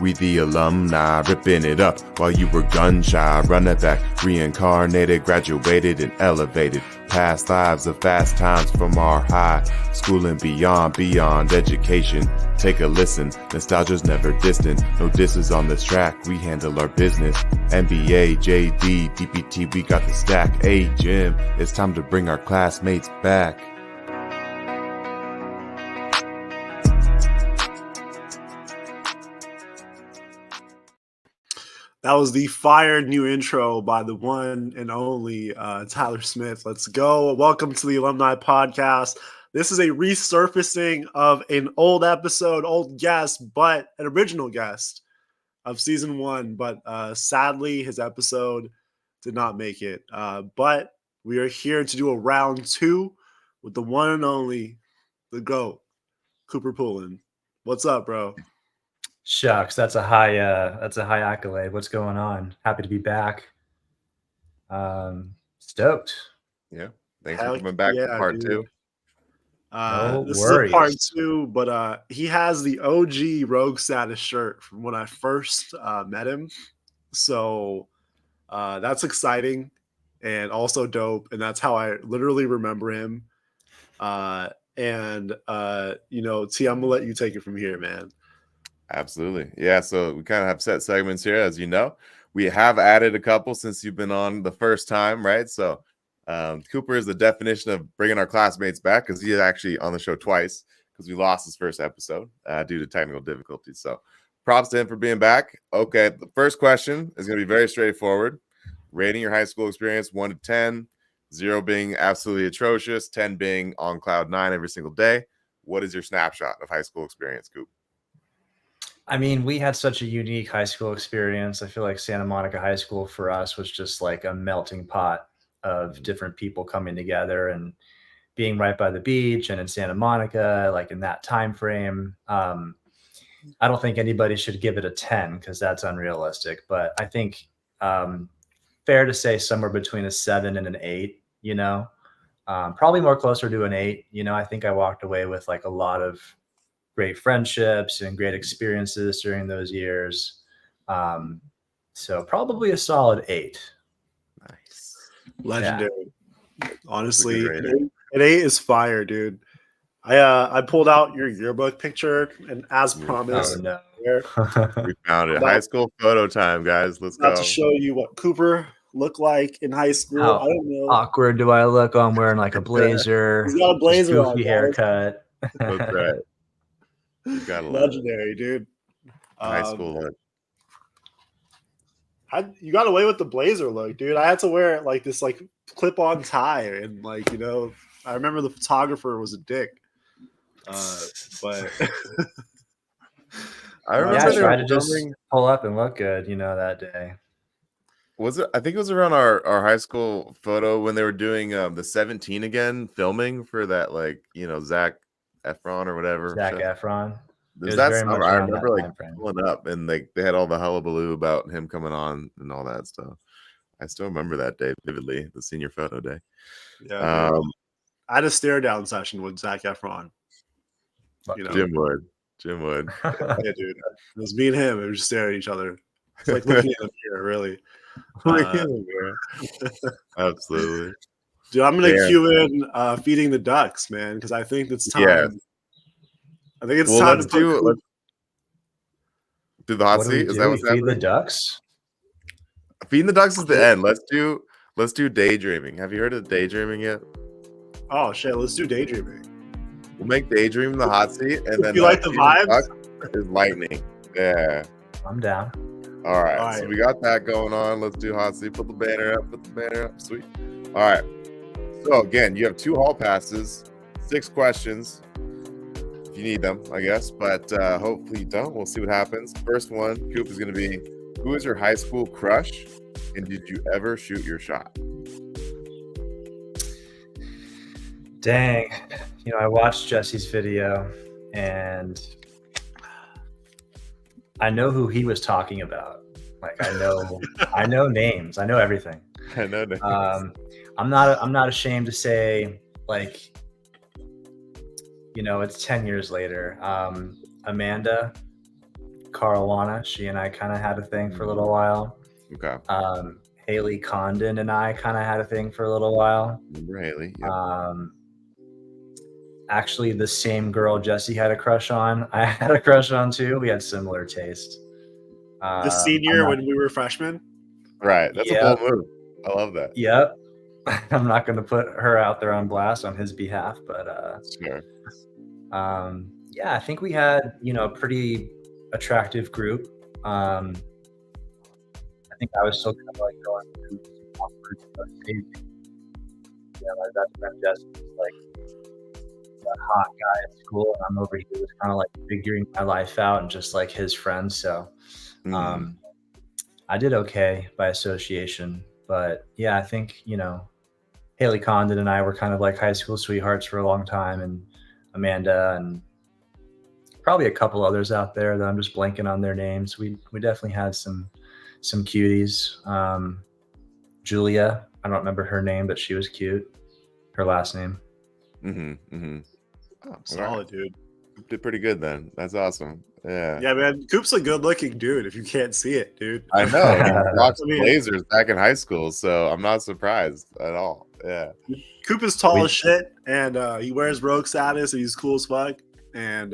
We the alumni, ripping it up while you were gun shy. Run it back, reincarnated, graduated and elevated. Past lives of fast times from our high school and beyond education. Take a listen, nostalgia's never distant. No disses on this track, we handle our business. NBA, JD, DPT, we got the stack. Hey Jim, it's time to bring our classmates back. That was the fire new intro by the one and only Tyler Smith. Let's go. Welcome to the Alumni Podcast. This is a resurfacing of an old episode, old guest, but an original guest of season 1. But sadly, his episode did not make it. But we are here to do a round 2 with the one and only, the GOAT, Cooper PULLIN. What's up, bro? Shucks, that's a high accolade. What's going on? Happy to be back. Stoked. Yeah, thanks for coming back for part 2. This is a part 2, but he has the OG Rogue Status shirt from when I first met him. So that's exciting and also dope. And that's how I literally remember him. T, I'm gonna let you take it from here, man. Absolutely. Yeah, so we kind of have set segments here, as you know. We have added a couple since you've been on the first time, right? So Cooper is the definition of bringing our classmates back because he is actually on the show twice because we lost his first episode due to technical difficulties. So props to him for being back. Okay, the first question is going to be very straightforward. Rating your high school experience 1 to 10, 0 being absolutely atrocious, 10 being on cloud 9 every single day. What is your snapshot of high school experience, Coop? I mean, we had such a unique high school experience. I feel like Santa Monica High School for us was just like a melting pot of different people coming together and being right by the beach and in Santa Monica, like in that time frame. I don't think anybody should give it a 10 because that's unrealistic. But I think fair to say somewhere between a 7 and an 8, probably more closer to an 8. I think I walked away with like a lot of great friendships and great experiences during those years. So probably a solid 8. Nice. Legendary. Yeah. Honestly, an 8 is fire, dude. I pulled out your yearbook picture and as promised, we found it. High school photo time, guys. Let's go. To show you what Cooper looked like in high school. How I don't know. Awkward do I look? I'm wearing like a blazer. He's got a blazer goofy haircut. That's right. You gotta legendary, dude. High school look. You got away with the blazer look, dude. I had to wear like this like clip-on tie, and like I remember the photographer was a dick. But I remember I tried to just pull up and look good, that day. Was it? I think it was around our high school photo when they were doing the 17 again filming for that, like Zac Efron or whatever. Zac Efron. That summer, I remember like pulling up and like they had all the hullabaloo about him coming on and all that stuff. I still remember that day vividly, the senior photo day. Yeah, I had a stare down session with Zac Efron. Jim Wood. Yeah, dude. It was me and him. We were just staring at each other. It's like looking in the mirror, really. Absolutely. Dude, I'm gonna cue in feeding the ducks, man, because I think it's time. Yeah. I think it's time to do the hot seat. Is that what's happening? Feed the ducks? Feeding the ducks is the end. Let's do daydreaming. Have you heard of daydreaming yet? Oh shit, let's do daydreaming. We'll make daydream the hot seat, and then you like the vibes? Is lightning. Yeah. I'm down. All right. So we got that going on. Let's do hot seat. Put the banner up. Sweet. All right. So again, you have 2 hall passes, 6 questions. If you need them, I guess, but hopefully you don't. We'll see what happens. First one, Coop, is going to be, who is your high school crush, and did you ever shoot your shot? Dang. I watched Jesse's video, and I know who he was talking about. Like I know names. I know everything. I know names. I'm not ashamed to say, like, it's 10 years later. Amanda Caruana. She and I kind of had a thing for a little while. Okay. Haley Condon and I kind of had a thing for a little while. Remember Haley? Yep. Actually, the same girl Jesse had a crush on, I had a crush on too. We had similar taste. The senior when we were freshmen. Right. That's a bold move. I love that. Yep. I'm not going to put her out there on blast on his behalf, but sure. Yeah, I think we had, a pretty attractive group. I think I was still kind of like going through some awkward stages. My best friend Jesse was like a hot guy at school, and I'm over here just kind of like figuring my life out and just like his friends. So I did okay by association, but yeah, I think, Haley Condon and I were kind of like high school sweethearts for a long time, and Amanda and probably a couple others out there that I'm just blanking on their names. We definitely had some cuties. Julia, I don't remember her name, but she was cute. Her last name. Oh, solid, dude. Did pretty good then. That's awesome. Yeah. Yeah, man. Coop's a good-looking dude. If you can't see it, dude. I know. He rocked Blazers back in high school, so I'm not surprised at all. Yeah. Coop is tall as shit, and he wears rogue status, and he's cool as fuck. And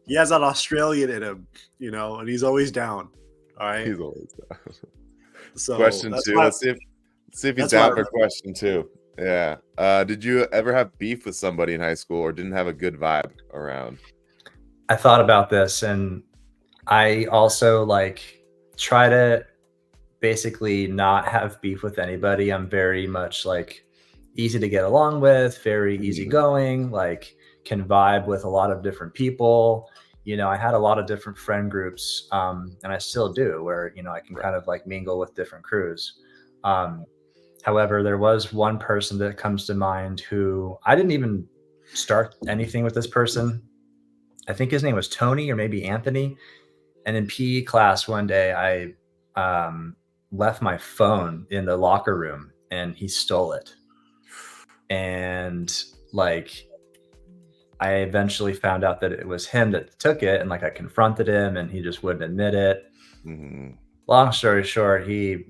he has that Australian in him, and he's always down. All right. He's always down. So question 2. Let's see if he's down for question 2. Yeah. Did you ever have beef with somebody in high school or didn't have a good vibe around? I thought about this, and I also try to basically not have beef with anybody. I'm very much easy to get along with, very easygoing, can vibe with a lot of different people. I had a lot of different friend groups, and I still do, where, I can kind of mingle with different crews. However, there was one person that comes to mind who I didn't even start anything with this person. I think his name was Tony or maybe Anthony. And in PE class one day, I left my phone in the locker room and he stole it. And I eventually found out that it was him that took it, and I confronted him and he just wouldn't admit it. Long story short, he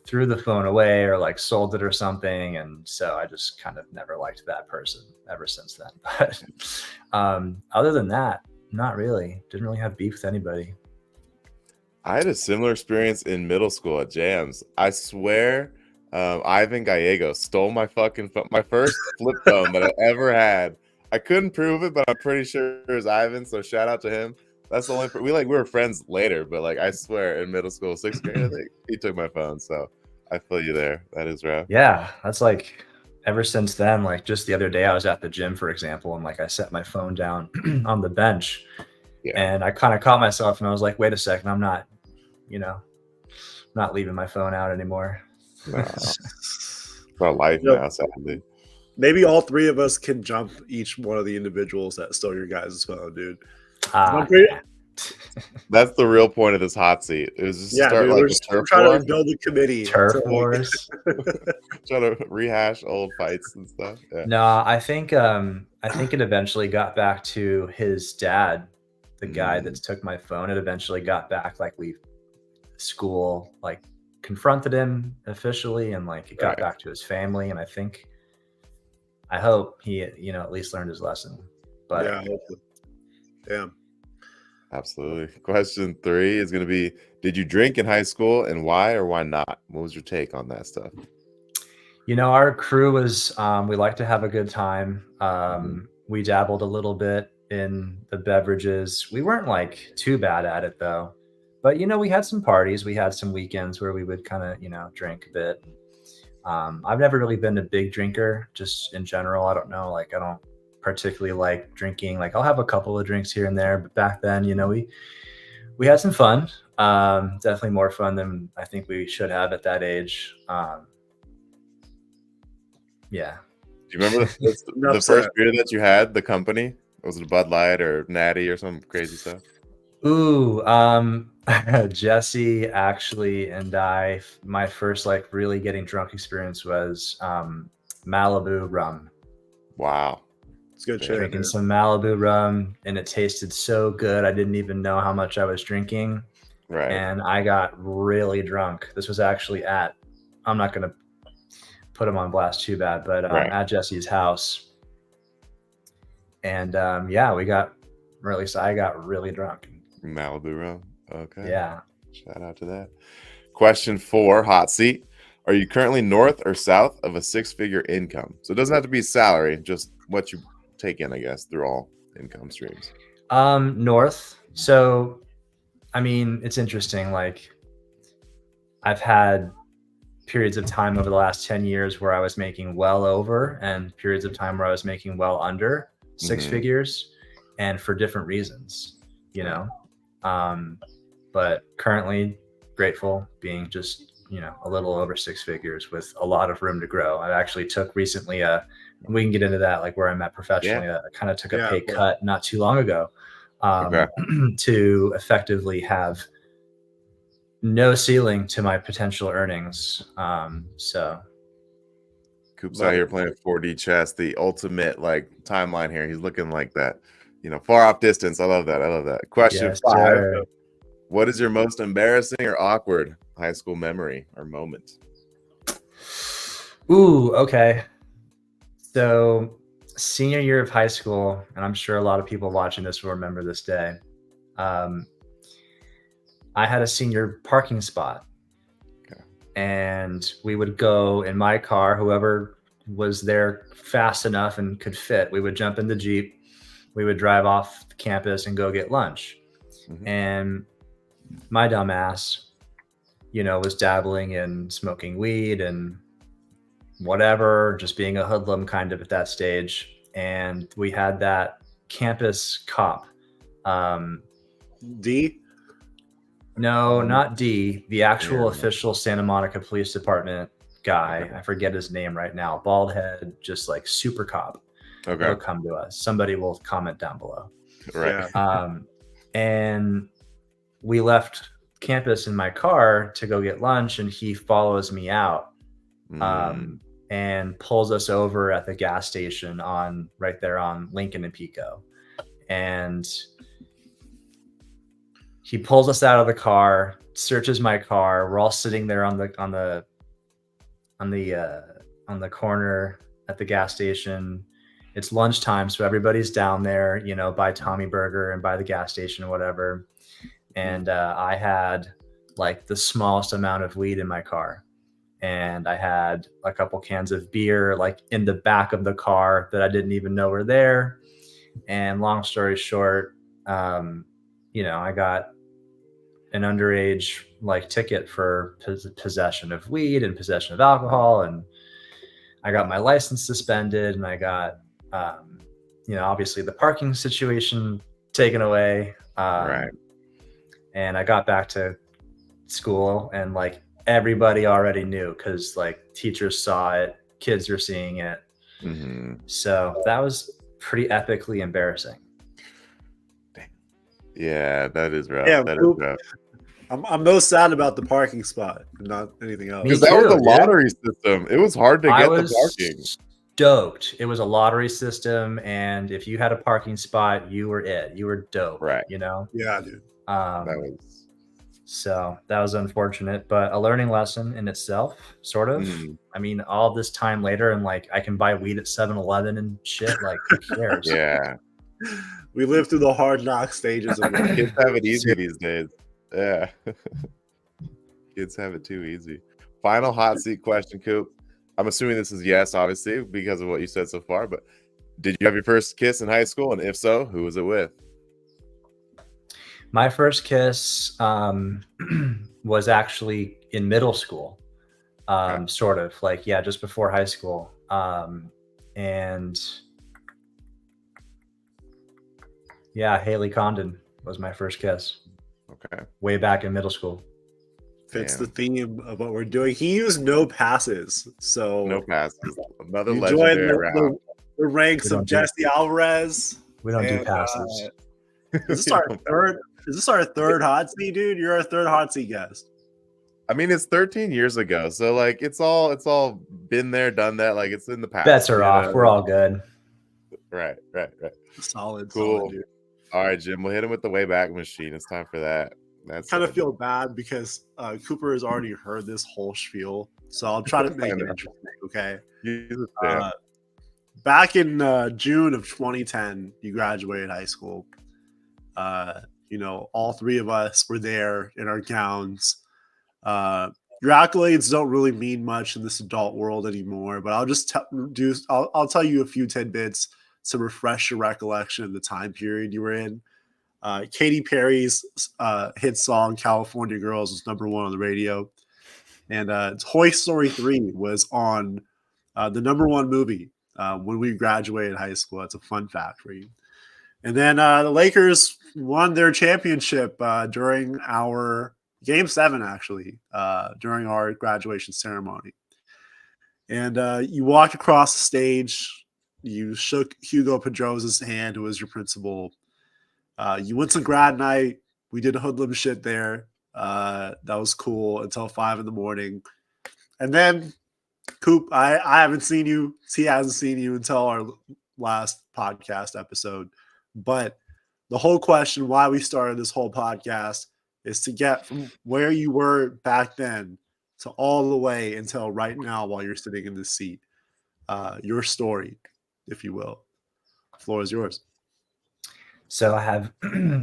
threw the phone away or sold it or something. And so I just kind of never liked that person ever since then. But other than that, not really. Didn't really have beef with anybody. I had a similar experience in middle school at Jams. I swear, Ivan Gallego stole my my first flip phone that I ever had. I couldn't prove it, but I'm pretty sure it was Ivan. So shout out to him. That's the only we were friends later, but I swear in middle school, 6th grade, I think he took my phone. So I feel you there. That is rough. Yeah, that's ever since then. Just the other day, I was at the gym, for example, and I set my phone down on the bench, and I kind of caught myself, and I was like, "Wait a second, I'm not, not leaving my phone out anymore." No. It's our life now, sadly. Maybe all 3 of us can jump each one of the individuals that stole your guys' phone, dude. That's the real point of this hot seat. It was just start we're trying to build a committee. Turf wars. Trying to rehash old fights and stuff. Yeah. No, I think it eventually got back to his dad, the guy that took my phone. It eventually got back. School confronted him officially, and it got back to his family. And I hope he at least learned his lesson. But yeah. Absolutely. Question 3 is going to be, did you drink in high school and why or why not? What was your take on that stuff? Our crew was, we like to have a good time. We dabbled a little bit in the beverages. We weren't too bad at it though, but we had some parties. We had some weekends where we would kind of, drink a bit. I've never really been a big drinker just in general. I don't know. I don't particularly like drinking. I'll have a couple of drinks here and there, but back then, we had some fun. Definitely more fun than I think we should have at that age. Yeah. Do you remember the first beer that you had, the company? Was it a Bud Light or Natty or some crazy stuff? Ooh, Jesse actually and my first really getting drunk experience was Malibu rum. Wow. It's good shit. Drinking Man. some Malibu rum, and it tasted so good. I didn't even know how much I was drinking. Right. And I got really drunk. This was actually I'm not going to put him on blast too bad, but at Jesse's house. And we got, or at least I got really drunk. Malibu rum. Okay. Yeah. Shout out to that. Question 4, hot seat. Are you currently north or south of a 6-figure income? So it doesn't have to be salary, just what you take in, I guess, through all income streams. North. So, I mean, it's interesting. Like, I've had periods of time over the last 10 years where I was making well over, and periods of time where I was making well under 6 figures, and for different reasons, you know. But currently grateful being just, a little over 6 figures with a lot of room to grow. I actually took recently we can get into that, like where I'm at professionally. I kind of took a pay cut not too long ago to effectively have no ceiling to my potential earnings. So Coop's out here playing 4D chess, the ultimate like timeline here. He's looking like that, far off distance. I love that. Question 5. Sir. What is your most embarrassing or awkward high school memory or moment? Ooh, okay. So senior year of high school, and I'm sure a lot of people watching this will remember this day. I had a senior parking spot. And we would go in my car, whoever was there fast enough and could fit, we would jump in the Jeep, we would drive off the campus and go get lunch. And my dumb ass, was dabbling in smoking weed and whatever, just being a hoodlum kind of at that stage. And we had that campus cop. D? No, not D. The actual official Santa Monica Police Department guy. I forget his name right now. Bald head, just like super cop. Okay. He'll come to us. Somebody will comment down below. Right. And we left campus in my car to go get lunch, and he follows me out and pulls us over at the gas station right there on Lincoln and Pico. And he pulls us out of the car, searches my car. We're all sitting there on the corner at the gas station. It's lunchtime, so everybody's down there, by Tommy Burger and by the gas station or whatever. And I had like the smallest amount of weed in my car, and I had a couple cans of beer like in the back of the car that I didn't even know were there. And long story short, I got an underage like ticket for possession of weed and possession of alcohol, and I got my license suspended, and I got obviously the parking situation taken away. Right. And I got back to school, and like everybody already knew because like teachers saw it, kids were seeing it. So that was pretty epically embarrassing. Yeah, that is rough. Yeah, that is rough. I'm most sad about the parking spot, not anything else. Because that was the lottery system. It was hard to get the parking. Stoked. It was a lottery system, and if you had a parking spot, you were it. You were dope. Right. Yeah, dude. So that was unfortunate, but a learning lesson in itself, sort of. I mean, all this time later, and like I can buy weed at 7-Eleven and shit. Like, who cares? Yeah. We live through the hard knock stages of life. Kids have it easy these days. Yeah. Kids have it too easy. Final hot seat question, Coop. I'm assuming this is yes, obviously, because of what you said so far, but did you have your first kiss in high school? And if so, who was it with? My first kiss was actually in middle school, sort of like, just before high school. And Haley Condon was my first kiss. Okay. Way back in middle school. Fits the theme of what we're doing. He used no passes. So no passes. Another you legendary round. The ranks of Jesse Alvarez. We don't do passes. Is this our third hot seat, dude? You're our third hot seat guest. I mean, it's 13 years ago, so like it's all been there, done that. Like it's in the past. Bets are off. We're all good. Right. Solid, Cool. dude. All right, Jim. We'll hit him with the Wayback Machine. It's time for that. That's Kind of feel bad because Cooper has already heard this whole spiel, so I'll try to make it interesting. Okay. Back in June of 2010, you graduated high school. All three of us were there in our gowns. Your accolades don't really mean much in this adult world anymore, but I'll just I'll tell you a few tidbits to refresh your recollection of the time period you were in. Katy Perry's hit song "California Girls" was #1 on the radio, and Toy Story 3 was on the #1 movie when we graduated high school. That's a fun fact for you. And then the Lakers won their championship during our Game 7, actually, during our graduation ceremony. And you walked across the stage. You shook Hugo Pedrosa's hand, who was your principal. You went to grad night. We did hoodlum shit there. That was cool until 5 a.m. And then, Coop, I haven't seen you. He hasn't seen you until our last podcast episode. But the whole question why we started this whole podcast is to get from where you were back then to all the way until right now while you're sitting in this seat. Your story, if you will. The floor is yours. So I have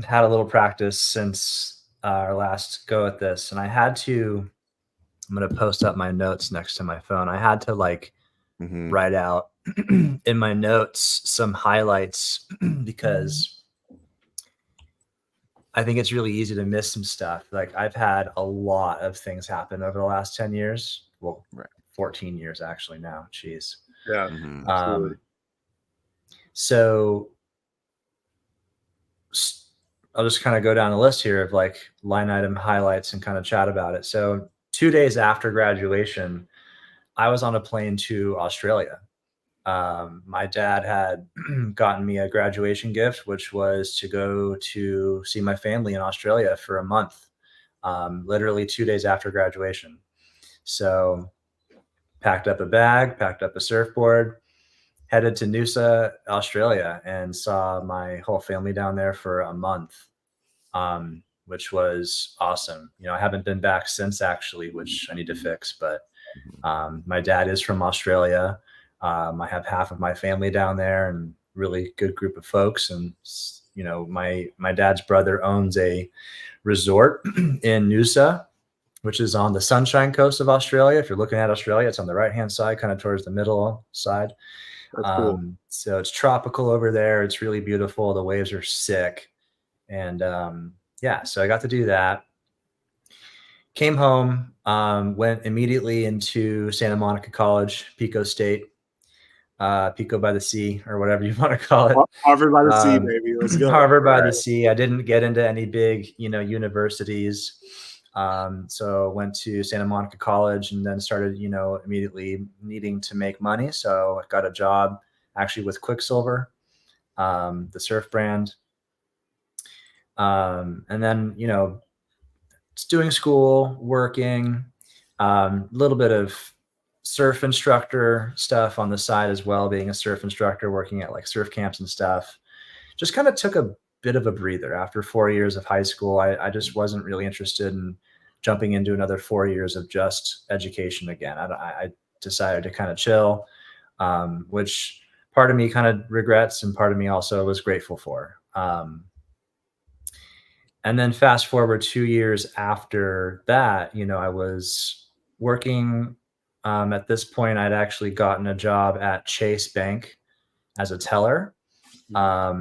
had a little practice since our last go at this, and I'm going to post up my notes next to my phone. I had to write out in my notes some highlights because I think it's really easy to miss some stuff. Like, I've had a lot of things happen over the last 10 years. Well, 14 years actually now. Jeez. Yeah. So I'll just kind of go down the list here of line item highlights and kind of chat about it. So 2 days after graduation, I was on a plane to Australia. My dad had gotten me a graduation gift, which was to go to see my family in Australia for a month, literally 2 days after graduation. So packed up a bag, packed up a surfboard, headed to Noosa, Australia, and saw my whole family down there for a month, which was awesome. I haven't been back since, actually, which I need to fix, but my dad is from Australia. I have half of my family down there and really good group of folks. And, my dad's brother owns a resort in Noosa, which is on the Sunshine Coast of Australia. If you're looking at Australia, it's on the right-hand side, kind of towards the middle side. That's cool. So it's tropical over there. It's really beautiful. The waves are sick. And so I got to do that. Came home, went immediately into Santa Monica College, Pico State, Pico by the Sea, or whatever you want to call it. Harvard by the Sea, baby. Let's go. Harvard by the Sea. I didn't get into any big, universities. So went to Santa Monica College and then started, immediately needing to make money. So I got a job actually with Quicksilver, the surf brand. And then, doing school, working, a little bit of surf instructor stuff on the side as well, being a surf instructor, working at surf camps and stuff. Just kind of took a bit of a breather after 4 years of high school. I just wasn't really interested in jumping into another 4 years of just education again. I decided to kind of chill, which part of me kind of regrets and part of me also was grateful for. And then fast forward 2 years after that, I was working. At this point, I'd actually gotten a job at Chase Bank as a teller. I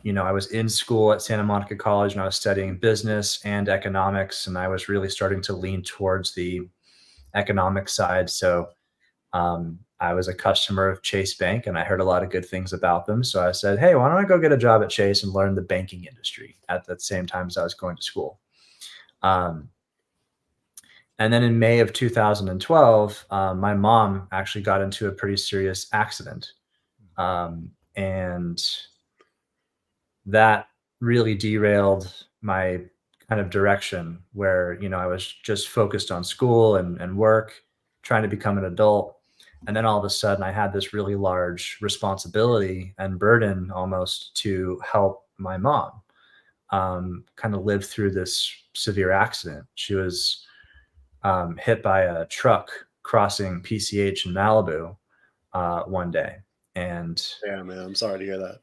was in school at Santa Monica College and I was studying business and economics, and I was really starting to lean towards the economic side. So I was a customer of Chase Bank and I heard a lot of good things about them. So I said, hey, why don't I go get a job at Chase and learn the banking industry at the same time as I was going to school. And then in May of 2012, my mom actually got into a pretty serious accident. And that really derailed my kind of direction where, I was just focused on school and work, trying to become an adult. And then all of a sudden I had this really large responsibility and burden almost to help my mom kind of live through this severe accident. She was hit by a truck crossing PCH in Malibu one day. And yeah, man, I'm sorry to hear that.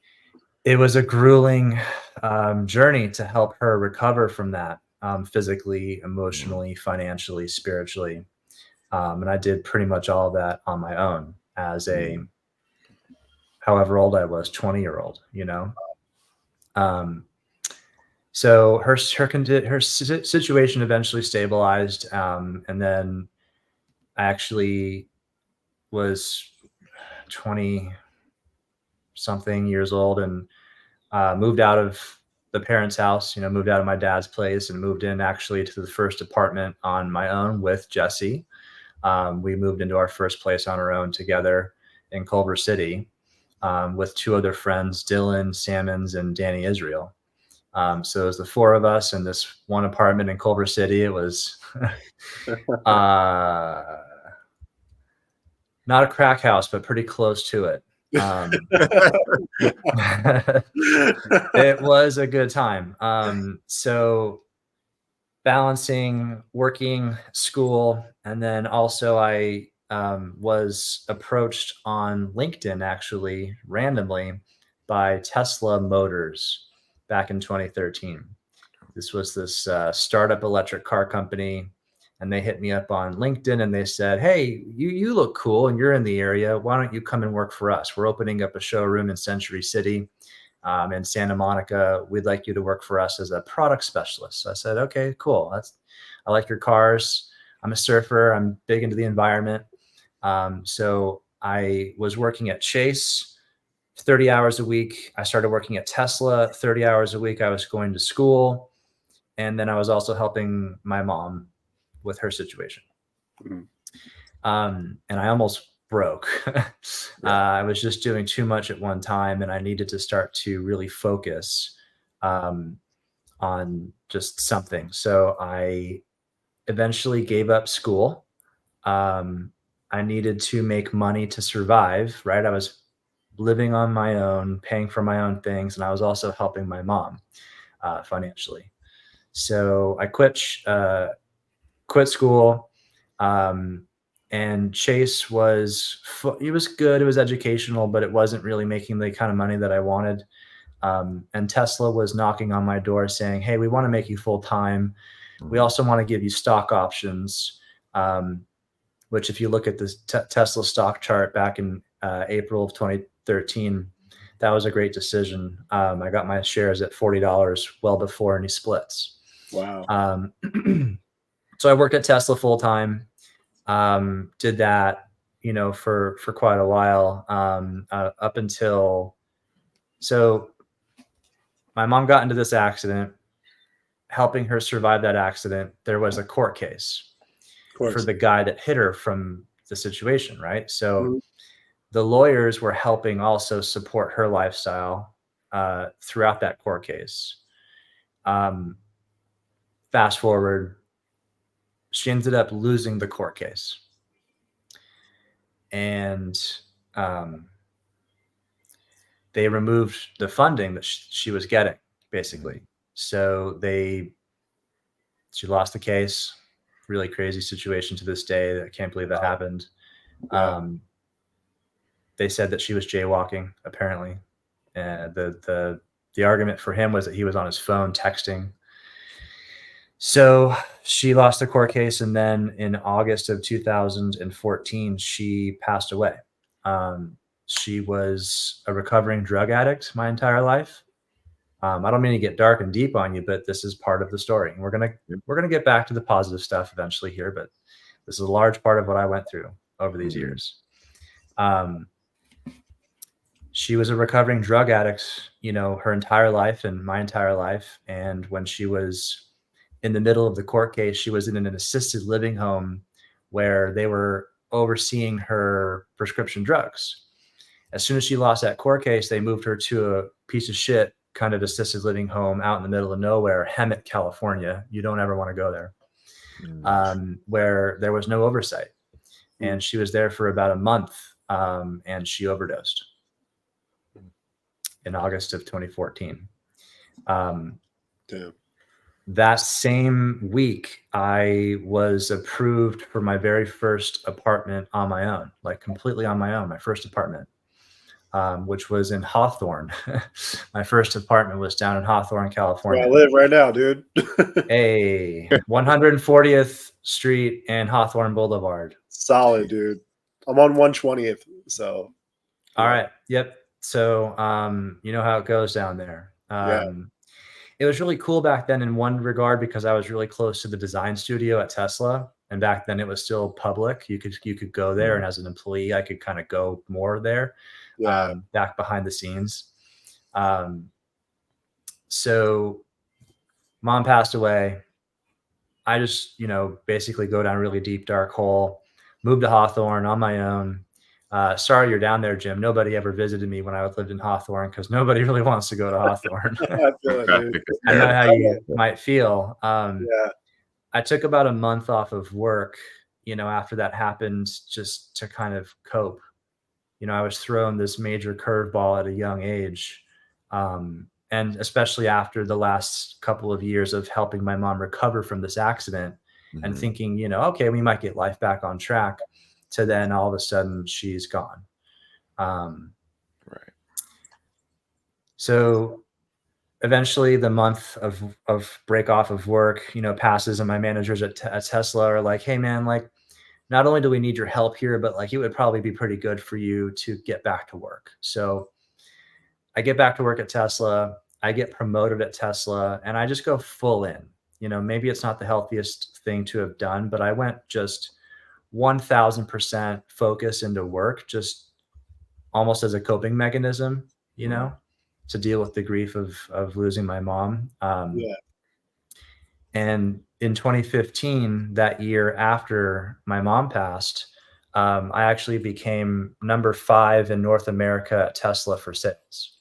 it was a grueling journey to help her recover from that, physically, emotionally, financially, spiritually. And I did pretty much all of that on my own as a, however old I was, 20-year-old, you know? So her situation eventually stabilized. And then I actually was 20 something years old and moved out of the parents' house, you know, moved out of my dad's place and moved in actually to the first apartment on my own with Jesse. We moved into our first place on our own together in Culver City with two other friends, Dylan Sammons and Danny Israel. So it was the four of us in this one apartment in Culver City. It was not a crack house, but pretty close to it. It was a good time. So balancing working, school, and then also I was approached on LinkedIn actually randomly by Tesla Motors back in 2013. This was this startup electric car company, and they hit me up on LinkedIn and they said, "Hey, you look cool and you're in the area. Why don't you come and work for us? We're opening up a showroom in Century City in Santa Monica. We'd like you to work for us as a product specialist." So I said, "Okay, cool. I like your cars. I'm a surfer. I'm big into the environment." So I was working at Chase 30 hours a week. I started working at Tesla 30 hours a week. I was going to school. And then I was also helping my mom with her situation. And I almost broke. I was just doing too much at one time, and I needed to start to really focus on just something. So I eventually gave up school. I needed to make money to survive, right? I was living on my own, paying for my own things, and I was also helping my mom financially. So I quit school, and Chase it was good. It was educational, but it wasn't really making the kind of money that I wanted. And Tesla was knocking on my door saying, "Hey, we want to make you full time. We also want to give you stock options," which if you look at this Tesla stock chart back in April of 2013, that was a great decision. I got my shares at $40 well before any splits. Wow. So I worked at Tesla full time, did that, you know, for quite a while, up until, so my mom got into this accident. Helping her survive that accident, there was a court case for the guy that hit her from the situation, right? So the lawyers were helping also support her lifestyle throughout that court case. Fast forward, she ended up losing the court case. And they removed the funding that she was getting, basically. So she lost the case. Really crazy situation to this day. I can't believe that happened. Yeah. They said that she was jaywalking, apparently. The argument for him was that he was on his phone texting. So she lost the court case, and then in August of 2014, she passed away. She was a recovering drug addict my entire life. I don't mean to get dark and deep on you, but this is part of the story. We're gonna get back to the positive stuff eventually here, but this is a large part of what I went through over these years. She was a recovering drug addict, you know, her entire life and my entire life. And when she was in the middle of the court case, she was in an assisted living home where they were overseeing her prescription drugs. As soon as she lost that court case, they moved her to a piece of shit kind of assisted living home out in the middle of nowhere, Hemet, California. You don't ever want to go there, where there was no oversight. and she was there for about a month, and she overdosed in August of 2014. Damn. That same week, I was approved for my very first apartment on my own, like completely on my own, my first apartment, which was in Hawthorne. My first apartment was down in Hawthorne, California. Where I live right now, dude. Hey, 140th Street and Hawthorne Boulevard. Solid, dude. I'm on 120th, so. All right. Yep. So, you know how it goes down there. It was really cool back then in one regard because I was really close to the design studio at Tesla, and back then it was still public. You could go there, and as an employee, I could kind of go more there, back behind the scenes. So, mom passed away. I just, basically go down a really deep, dark hole. Moved to Hawthorne on my own. Sorry you're down there, Jim. Nobody ever visited me when I lived in Hawthorne because nobody really wants to go to Hawthorne. I feel it, dude. I know how you might feel. I took about a month off of work, after that happened, just to kind of cope. I was thrown this major curveball at a young age. And especially after the last couple of years of helping my mom recover from this accident and thinking, okay, we might get life back on track, to then all of a sudden she's gone. Right. So eventually the month of break off of work, passes, and my managers at Tesla are like, hey man, like, not only do we need your help here, but like, it would probably be pretty good for you to get back to work. So I get back to work at Tesla, I get promoted at Tesla, and I just go full in. Maybe it's not the healthiest thing to have done, but I went just 1000% focus into work, just almost as a coping mechanism, to deal with the grief of losing my mom. And in 2015, that year after my mom passed, I actually became number 5 in North America at Tesla for sales.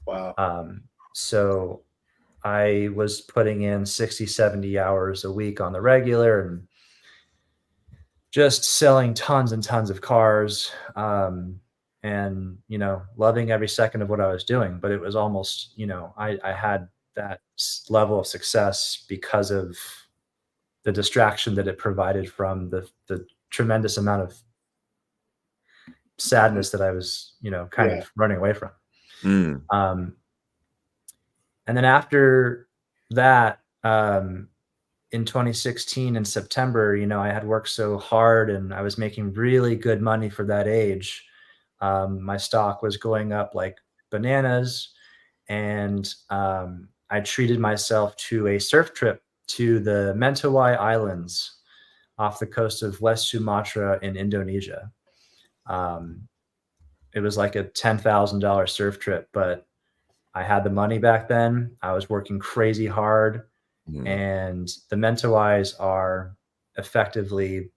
Wow. So I was putting in 60, 70 hours a week on the regular and just selling tons and tons of cars, and, loving every second of what I was doing. But it was almost, I had that level of success because of the distraction that it provided from the tremendous amount of sadness that I was, kind of running away from. And then after that, in 2016 in September, I had worked so hard and I was making really good money for that age. My stock was going up like bananas, and I treated myself to a surf trip to the Mentawai Islands off the coast of West Sumatra in Indonesia. It was like a $10,000 surf trip, but I had the money back then. I was working crazy hard. And the Mentawais are effectively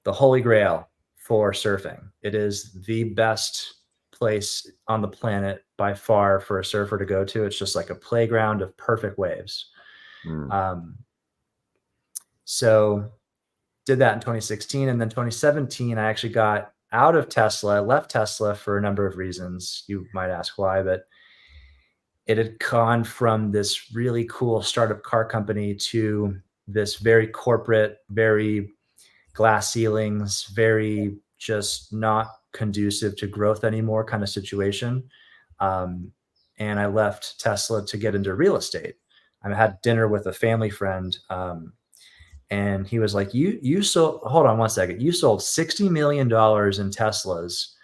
the holy grail for surfing. It is the best place on the planet by far for a surfer to go to. It's just like a playground of perfect waves. So did that in 2016. And then 2017, I actually got out of Tesla, left Tesla for a number of reasons. You might ask why, but it had gone from this really cool startup car company to this very corporate, very glass ceilings, very just not conducive to growth anymore kind of situation. And I left Tesla to get into real estate. I had dinner with a family friend, and he was like, you sold, hold on one second. You sold $60 million in Teslas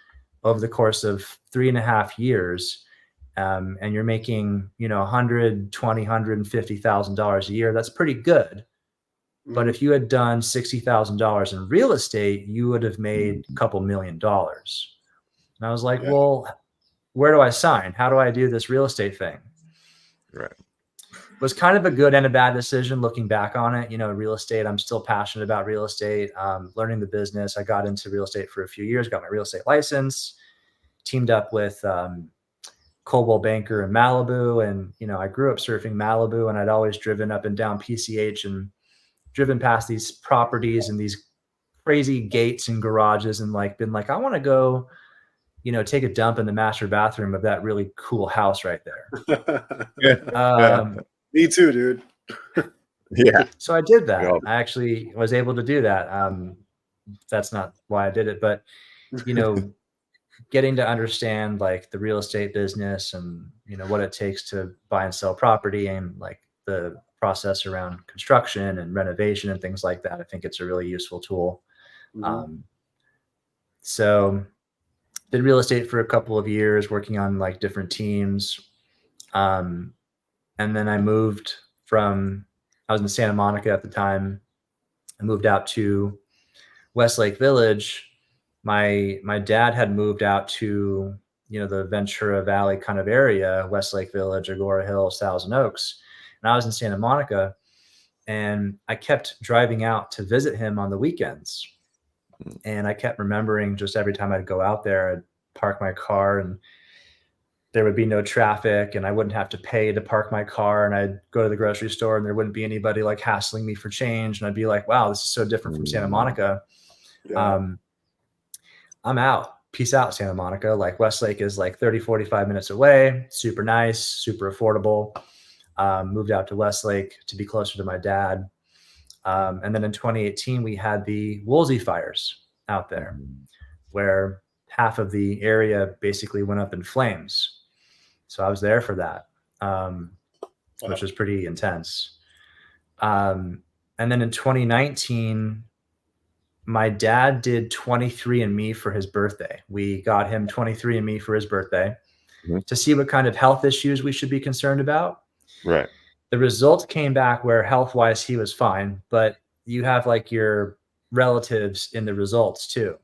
over the course of 3.5 years. And you're making, $120,000, $150,000 a year. That's pretty good. But if you had done $60,000 in real estate, you would have made a couple $1 million. And I was like, well, where do I sign? How do I do this real estate thing? Right. It was kind of a good and a bad decision looking back on it. Real estate, I'm still passionate about real estate, learning the business. I got into real estate for a few years, got my real estate license, teamed up with, Coldwell Banker in Malibu. And, I grew up surfing Malibu, and I'd always driven up and down PCH and driven past these properties and these crazy gates and garages and like been like, I want to go, take a dump in the master bathroom of that really cool house right there. Me too, dude. Yeah. So I did that. Yeah. I actually was able to do that. That's not why I did it, but getting to understand like the real estate business and what it takes to buy and sell property and like the process around construction and renovation and things like that. I think it's a really useful tool. So did real estate for a couple of years, working on like different teams. And then I moved I was in Santa Monica at the time. I moved out to Westlake Village. My dad had moved out to, the Ventura Valley kind of area, Westlake Village, Agora Hills, Thousand Oaks. And I was in Santa Monica, and I kept driving out to visit him on the weekends. And I kept remembering just every time I'd go out there, I'd park my car and there would be no traffic and I wouldn't have to pay to park my car, and I'd go to the grocery store and there wouldn't be anybody like hassling me for change. And I'd be like, wow, this is so different from Santa Monica. Yeah. I'm out. Peace out, Santa Monica. Like Westlake is like 30, 45 minutes away. Super nice, super affordable. Moved out to Westlake to be closer to my dad. And then in 2018, we had the Woolsey fires out there where half of the area basically went up in flames. So I was there for that, which was pretty intense. And then in 2019, my dad did 23andMe for his birthday. We got him 23andMe for his birthday to see what kind of health issues we should be concerned about. Right. The results came back where health-wise he was fine, but you have like your relatives in the results too.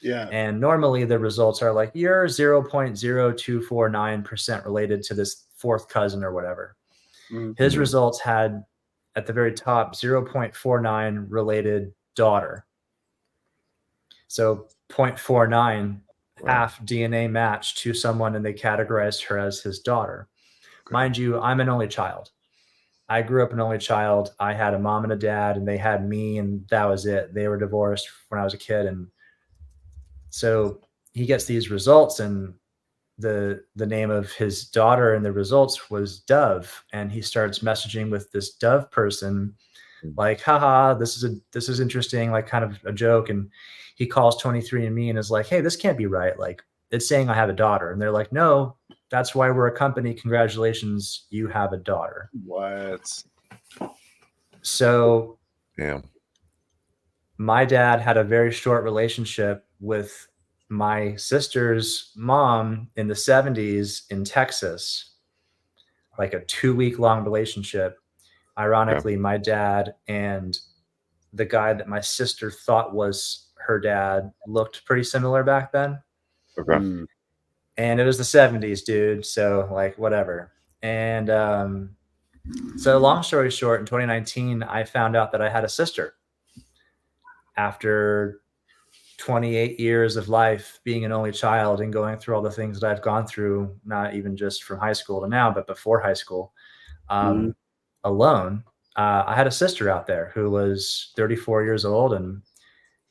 Yeah. And normally the results are like you're 0.0249% related to this fourth cousin or whatever. His results had at the very top 0.49 related daughter. So 0.49 half DNA match to someone, and they categorized her as his daughter. Mind you, I'm an only child. I grew up an only child. I had a mom and a dad, and they had me, and that was it. They were divorced when I was a kid. And so he gets these results, and the name of his daughter in the results was Dove. And he starts messaging with this Dove person like, haha, this is interesting, like kind of a joke. And he calls 23andMe and is like, hey, this can't be right. Like, it's saying I have a daughter. And they're like, no, that's why we're a company. Congratulations, you have a daughter. What? So damn. My dad had a very short relationship with my sister's mom in the 70s in Texas, like a 2-week long relationship. Ironically, my dad and the guy that my sister thought was her dad looked pretty similar back then. Okay. And it was the 70s, dude. So like whatever. And so long story short, in 2019, I found out that I had a sister after 28 years of life being an only child and going through all the things that I've gone through, not even just from high school to now, but before high school, alone. I had a sister out there who was 34 years old and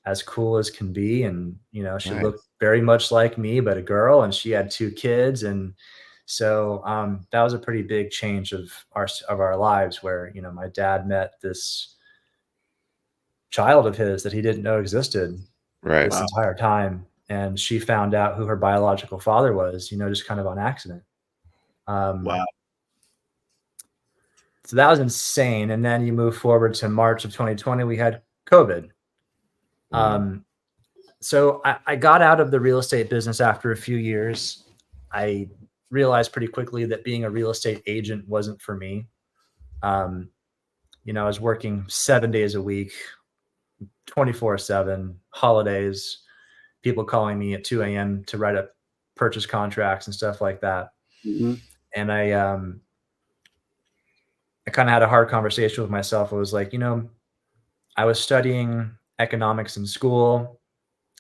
as cool as can be. And, you know, she looked very much like me, but a girl, and she had 2 kids. And so that was a pretty big change of our lives where, you know, my dad met this child of his that he didn't know existed this entire time. And she found out who her biological father was, you know, just kind of on accident. Wow. So that was insane. And then you move forward to March of 2020, we had COVID. So I got out of the real estate business after a few years. I realized pretty quickly that being a real estate agent wasn't for me. You know, I was working 7 days a week, 24/7, holidays, people calling me at 2 a.m. to write up purchase contracts and stuff like that. And I kind of had a hard conversation with myself. I was like, you know, I was studying economics in school.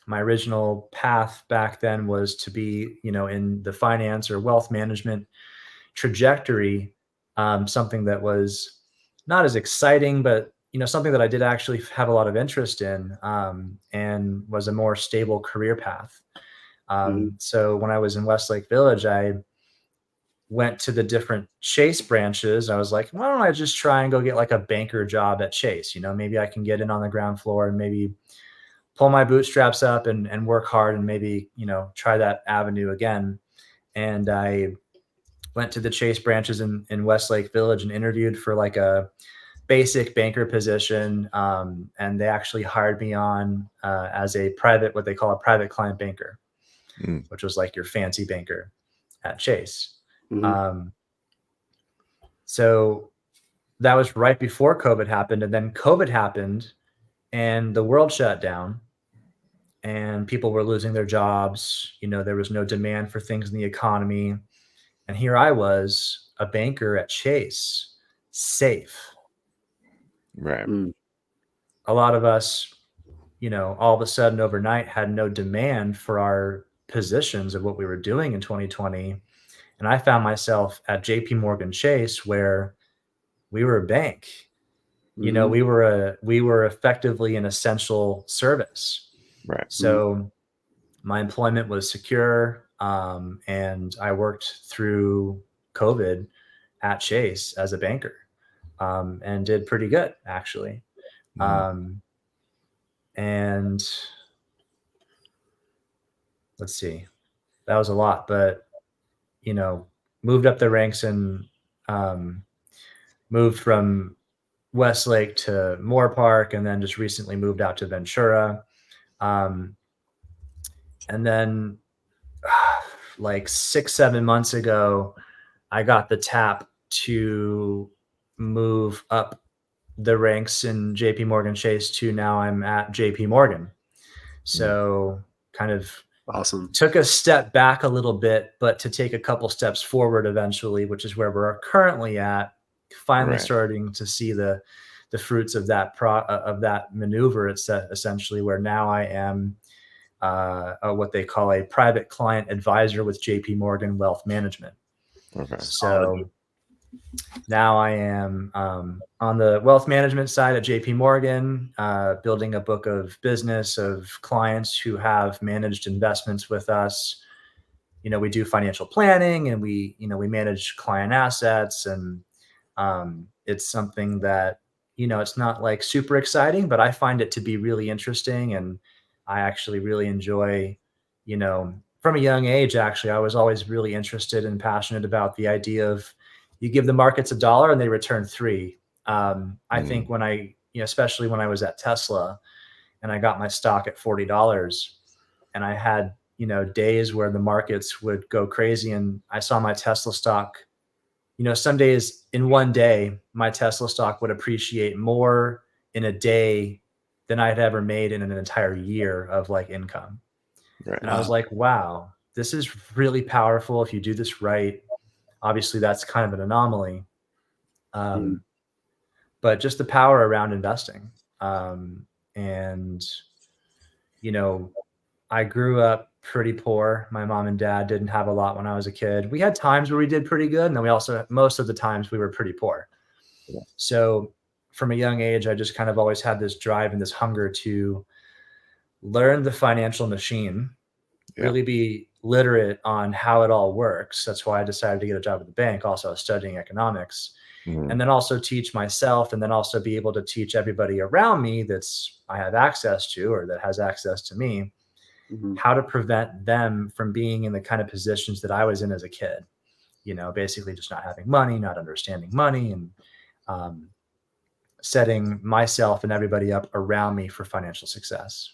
My original path back then was to be, you know, in the finance or wealth management trajectory, something that was not as exciting, but, something that I did actually have a lot of interest in, and was a more stable career path. So when I was in Westlake Village, I went to the different Chase branches. I was like, why don't I just try and go get like a banker job at Chase? Maybe I can get in on the ground floor and maybe pull my bootstraps up and work hard and maybe, try that avenue again. And I went to the Chase branches in Westlake Village and interviewed for like a basic banker position. And they actually hired me on as what they call a private client banker, which was like your fancy banker at Chase. So that was right before COVID happened. And then COVID happened and the world shut down and people were losing their jobs. There was no demand for things in the economy. And here I was, a banker at Chase, safe. Right. A lot of us, all of a sudden overnight had no demand for our positions of what we were doing in 2020. And I found myself at JP Morgan Chase, where we were a bank. We were effectively an essential service. Right. So my employment was secure. And I worked through COVID at Chase as a banker, and did pretty good, actually. And let's see, that was a lot, but, moved up the ranks and, moved from Westlake to Moore Park, and then just recently moved out to Ventura. And then like 6-7 months ago, I got the tap to move up the ranks in JP Morgan Chase to now I'm at JP Morgan. So kind of awesome. Took a step back a little bit, but to take a couple steps forward eventually, which is where we're currently at, finally starting to see the fruits of that maneuver. It's essentially where now I am what they call a private client advisor with JP Morgan Wealth Management. Okay. So now I am on the wealth management side at JP Morgan, building a book of business of clients who have managed investments with us. We do financial planning and we manage client assets, and it's something that, it's not like super exciting, but I find it to be really interesting. And I actually really enjoy, from a young age, actually, I was always really interested and passionate about the idea of you give the markets $1 and they return $3. I think when especially when I was at Tesla and I got my stock at $40 and I had, days where the markets would go crazy and I saw my Tesla stock, some days in one day, my Tesla stock would appreciate more in a day than I'd ever made in an entire year of like income. Right. And I was like, wow, this is really powerful if you do this right. Obviously, that's kind of an anomaly. But just the power around investing. And, I grew up pretty poor. My mom and dad didn't have a lot when I was a kid. We had times where we did pretty good. And then we also, most of the times we were pretty poor. Yeah. So from a young age, I just kind of always had this drive and this hunger to learn the financial machine, really be literate on how it all works. That's why I decided to get a job at the bank. Also, I was studying economics, and then also teach myself, and then also be able to teach everybody around me I have access to, or that has access to me, how to prevent them from being in the kind of positions that I was in as a kid. Basically just not having money, not understanding money, and setting myself and everybody up around me for financial success.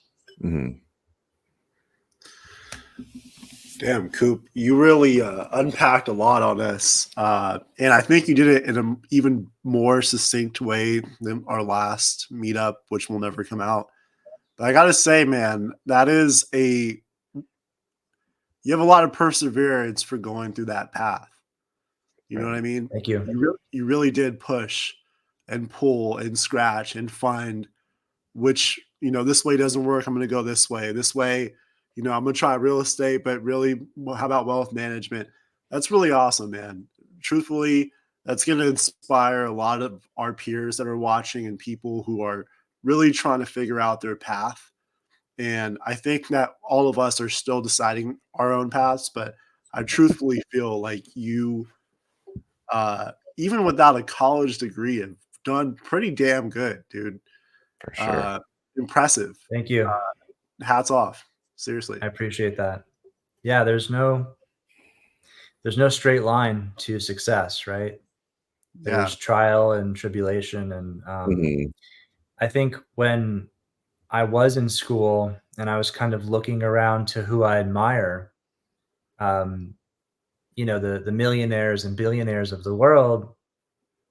Damn, Coop, you really unpacked a lot on this. And I think you did it in an even more succinct way than our last meetup, which will never come out. But I got to say, man, you have a lot of perseverance for going through that path. You know what I mean? Thank you. You really did push and pull and scratch and find which, this way doesn't work. I'm going to go this way. This way, I'm going to try real estate, but really, how about wealth management? That's really awesome, man. Truthfully, that's going to inspire a lot of our peers that are watching and people who are really trying to figure out their path. And I think that all of us are still deciding our own paths, but I truthfully feel like you, even without a college degree, have done pretty damn good, dude. For sure. Impressive. Thank you. Hats off. Seriously. I appreciate that. Yeah, there's no straight line to success, right? There's trial and tribulation. And Mhm. I think when I was in school and I was kind of looking around to who I admire, um, the millionaires and billionaires of the world,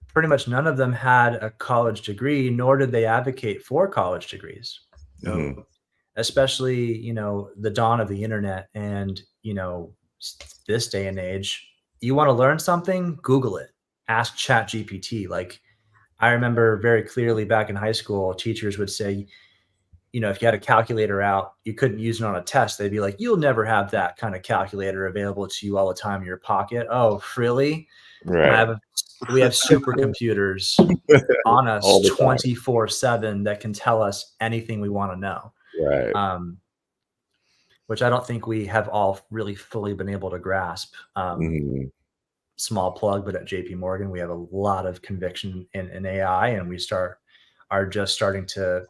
pretty much none of them had a college degree, nor did they advocate for college degrees. Mhm. Especially, the dawn of the internet and, this day and age, you want to learn something, Google it, ask ChatGPT. Like, I remember very clearly back in high school, teachers would say, if you had a calculator out, you couldn't use it on a test. They'd be like, you'll never have that kind of calculator available to you all the time in your pocket. Oh, really? Right. We have supercomputers on us All the time. 24/7 that can tell us anything we want to know. Right. Which I don't think we have all really fully been able to grasp. Mhm. Small plug, but at JP Morgan, we have a lot of conviction in AI, and we are just starting to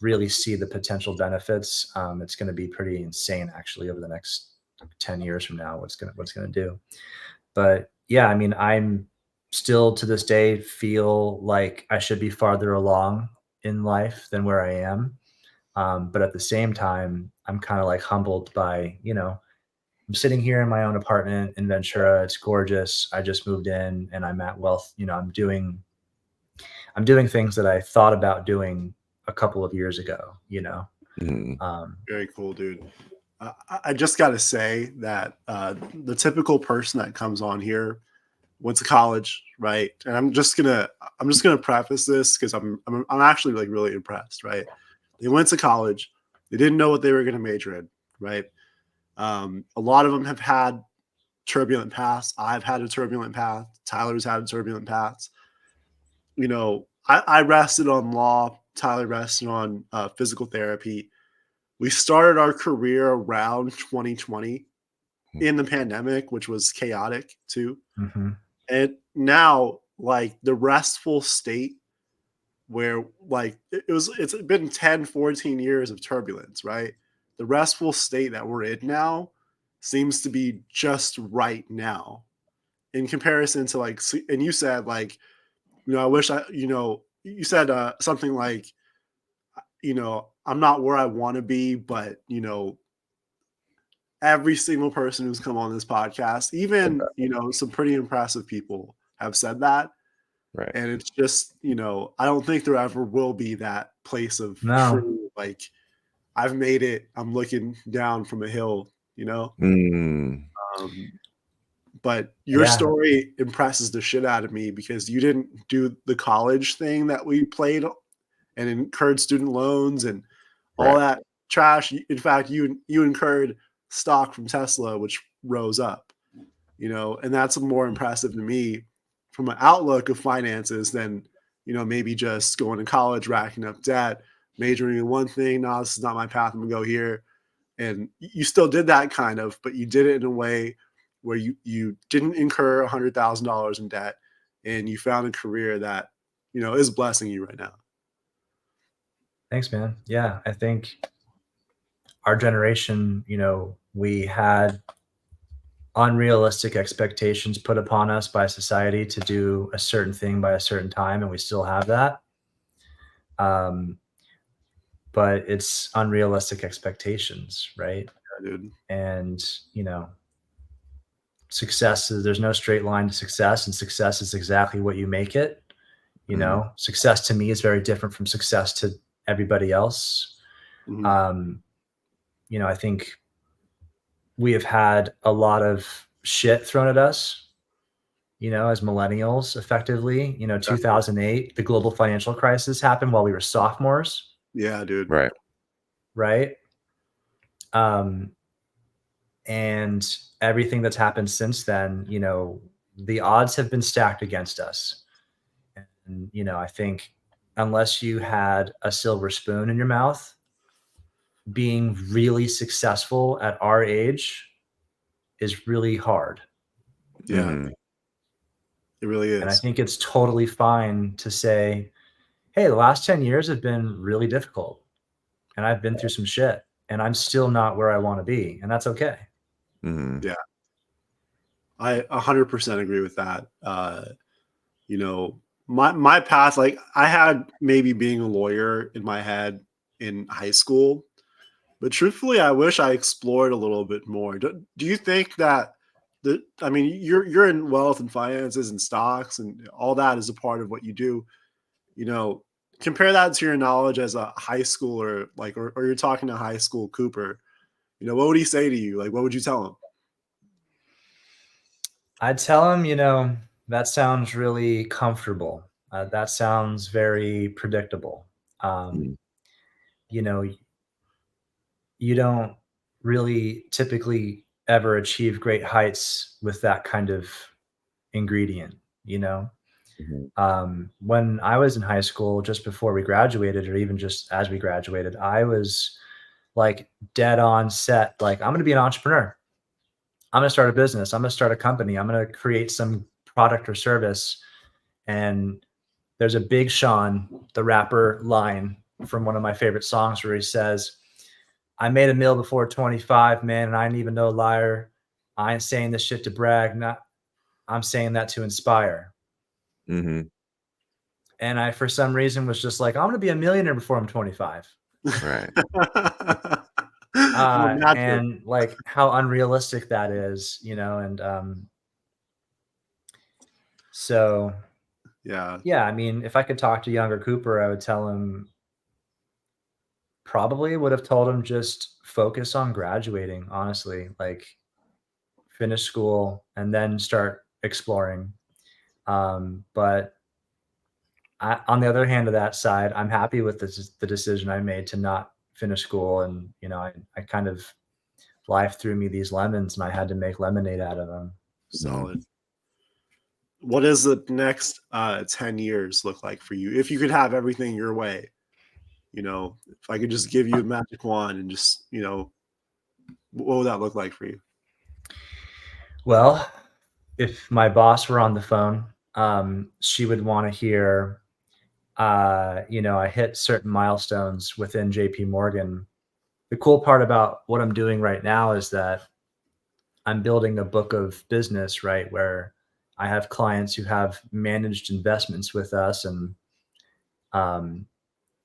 really see the potential benefits. It's going to be pretty insane, actually, over the next 10 years from now, what's going to do. But yeah, I mean, I'm still to this day feel like I should be farther along in life than where I am. But at the same time, I'm kind of like humbled by, I'm sitting here in my own apartment in Ventura. It's gorgeous. I just moved in and I'm at wealth. I'm doing things that I thought about doing a couple of years ago, Mhm. Very cool, dude. I just got to say that the typical person that comes on here went to college, right? And I'm just gonna preface this because I'm actually like really impressed, right? They went to college, they didn't know what they were gonna major in, right? A lot of them have had turbulent paths. I've had a turbulent path. Tyler's had a turbulent path. I rested on law. Tyler rested on physical therapy. We started our career around 2020 in the pandemic, which was chaotic too. Mm-hmm. And now, like the restful state where like it's been 10, 14 years of turbulence, right? The restful state that we're in now seems to be just right now in comparison to like, and you said like, I wish you said something like, I'm not where I want to be, but every single person who's come on this podcast, even, some pretty impressive people have said that. Right. And it's just, I don't think there ever will be that place of true, like, I've made it. I'm looking down from a hill, Mm. But your story impresses the shit out of me because you didn't do the college thing that we played and incurred student loans and all that trash. In fact, you incurred stock from Tesla, which rose up, and that's more impressive to me from an outlook of finances than, maybe just going to college, racking up debt, majoring in one thing. No, this is not my path. I'm gonna go here. And you still did that kind of, but you did it in a way where you didn't incur $100,000 in debt and you found a career that, is blessing you right now. Thanks, man. Yeah, I think our generation, we had unrealistic expectations put upon us by society to do a certain thing by a certain time, and we still have that. But it's unrealistic expectations, right? Yeah, dude. And, there's no straight line to success, and success is exactly what you make it. Success to me is very different from success to everybody else. I think we have had a lot of shit thrown at us, as millennials, effectively. 2008, the global financial crisis happened while we were sophomores. Yeah, dude. Right. And everything that's happened since then, the odds have been stacked against us. And, you know, I think unless you had a silver spoon in your mouth, being really successful at our age is really hard. Yeah, Mhm. it really And I is. think it's totally fine to say, hey, the last 10 years have been really difficult and I've been through some shit and I'm still not where I want to be. And that's okay. Mhm. Yeah. I 100% agree with that. You know, my path, like I had maybe being a lawyer in my head in high school, but truthfully, I wish I explored a little bit more. Do you think that I mean, you're in wealth and finances and stocks and all that is a part of what you do. You know, compare that to your knowledge as a high schooler, like, or you're talking to high school Cooper. You know, what would he say to you? Like, what would you tell him? I'd tell him, you know, that sounds really comfortable. That sounds very predictable. Mhm. You know, you don't really typically ever achieve great heights with that kind of ingredient, you know? Mhm. When I was in high school, just before we graduated, or even just as we graduated, I was like dead on set. Like, I'm going to be an entrepreneur. I'm going to start a business. I'm going to start a company. I'm going to create some product or service. And there's a Big Sean, the rapper, line from one of my favorite songs where he says, I made a meal before 25, man, and I ain't even no liar. I ain't saying this shit to brag. I'm saying that to inspire. Mhm. And I, for some reason, was just like, I'm going to be a millionaire before I'm 25. Right. Well, naturally. And like how unrealistic that is, you know? And so, Yeah. yeah, I mean, if I could talk to younger Cooper, I would tell him, probably would have told him just focus on graduating, honestly, like finish school and then start exploring. But on the other hand of that side, I'm happy with the decision I made to not finish school. And, you know, I kind of, life threw me these lemons and I had to make lemonade out of them. Solid. What does the next 10 years look like for you? If you could have everything your way, you know, if I could just give you a magic wand and just, you know, what would that look like for you? Well, if my boss were on the phone, she would want to hear, you know, I hit certain milestones within JP Morgan. The cool part about what I'm doing right now is that I'm building a book of business, right? Where I have clients who have managed investments with us, and um,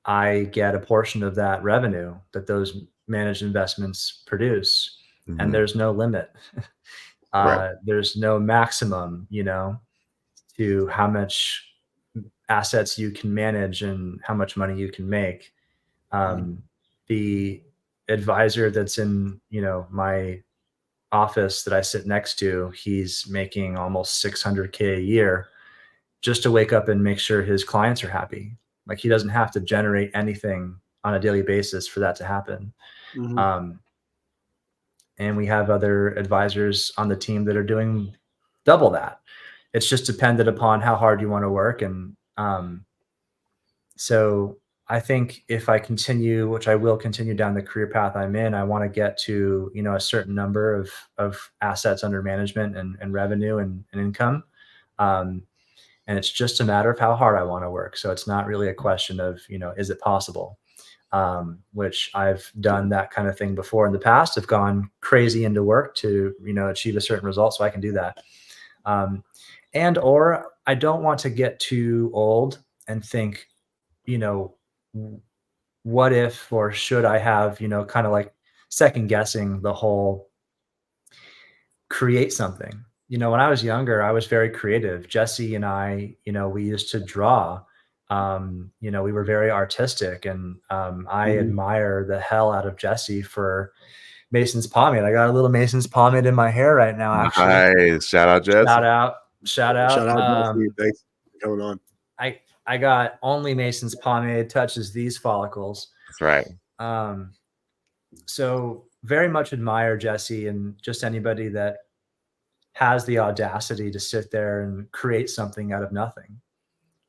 I get a portion of that revenue that those managed investments produce, and Mhm. there's no limit. Right. There's no maximum, you know, to how much assets you can manage and how much money you can make. Um, the advisor that's in, you know, my office that I sit next to, he's making almost 600K a year just to wake up and make sure his clients are happy. Like, he doesn't have to generate anything on a daily basis for that to happen. Mm-hmm. Um, and we have other advisors on the team that are doing double that. It's just dependent upon how hard you want to work. And so I think if I continue, which I will continue down the career path I'm in, I want to get to, you know, a certain number of assets under management and revenue and income. And it's just a matter of how hard I want to work. So it's not really a question of, you know, is it possible? Which I've done that kind of thing before in the past. I've gone crazy into work to, you know, achieve a certain result. So I can do that. And, or I don't want to get too old and think, you know, what if, or should I have, you know, kind of like second guessing the whole create something. You know, when I was younger, I was very creative. Jesse and I, you know, we used to draw. You know, we were very artistic, and I Mm-hmm. admire the hell out of Jesse for Mason's pomade. I got a little Mason's pomade in my hair right now, actually. Nice. Shout out, Jesse. Shout out, shout out. Shout out, Jesse. Thanks for coming on. I got only Mason's pomade touches these follicles. That's right. So very much admire Jesse and just anybody that has the audacity to sit there and create something out of nothing,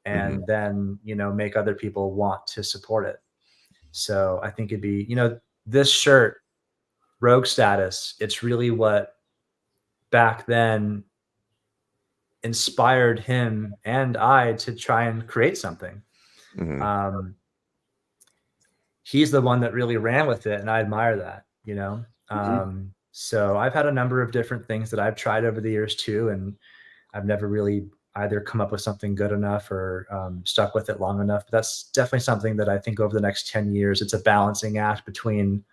and then, you know, make other people want to support it. So I think it'd be, you know, this shirt, Rogue Status, it's really what back then inspired him and I to try and create something. He's the one that really ran with it, and I admire that, you know. So I've had a number of different things that I've tried over the years too, and I've never really either come up with something good enough or stuck with it long enough. But that's definitely something that I think over the next 10 years, it's a balancing act between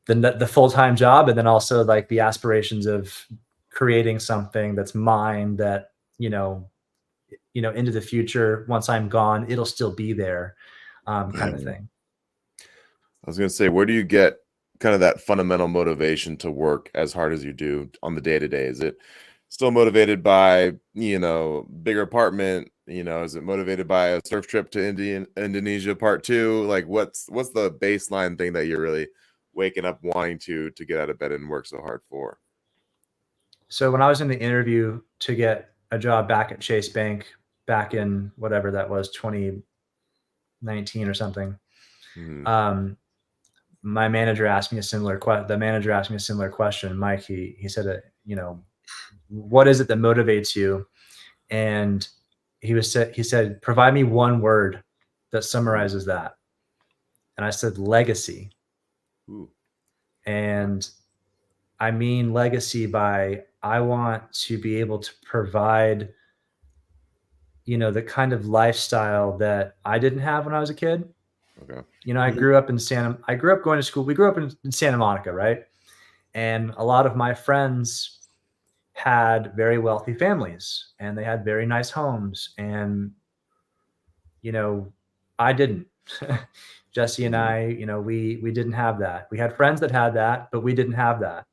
the full-time job and then also like the aspirations of creating something that's mine that, you know, into the future, once I'm gone, it'll still be there, kind of thing. I was going to say, where do you get kind of that fundamental motivation to work as hard as you do on the day-to-day? Is it still motivated by, you know, bigger apartment? You know, is it motivated by a surf trip to Indonesia part 2? Like what's the baseline thing that you're really waking up wanting to get out of bed and work so hard for? So when I was in the interview to get a job back at Chase Bank back in whatever that was, 2019 or something, my manager asked me a similar question. The manager asked me a similar question. Mike, he said, you know, what is it that motivates you? And he said, provide me one word that summarizes that. And I said, legacy. Ooh. And I mean legacy by, I want to be able to provide, you know, the kind of lifestyle that I didn't have when I was a kid. Okay. You know, I grew up going to school. We grew up in Santa Monica, right? And a lot of my friends had very wealthy families and they had very nice homes. And, you know, I didn't. Jesse and I, you know, we didn't have that. We had friends that had that, but we didn't have that.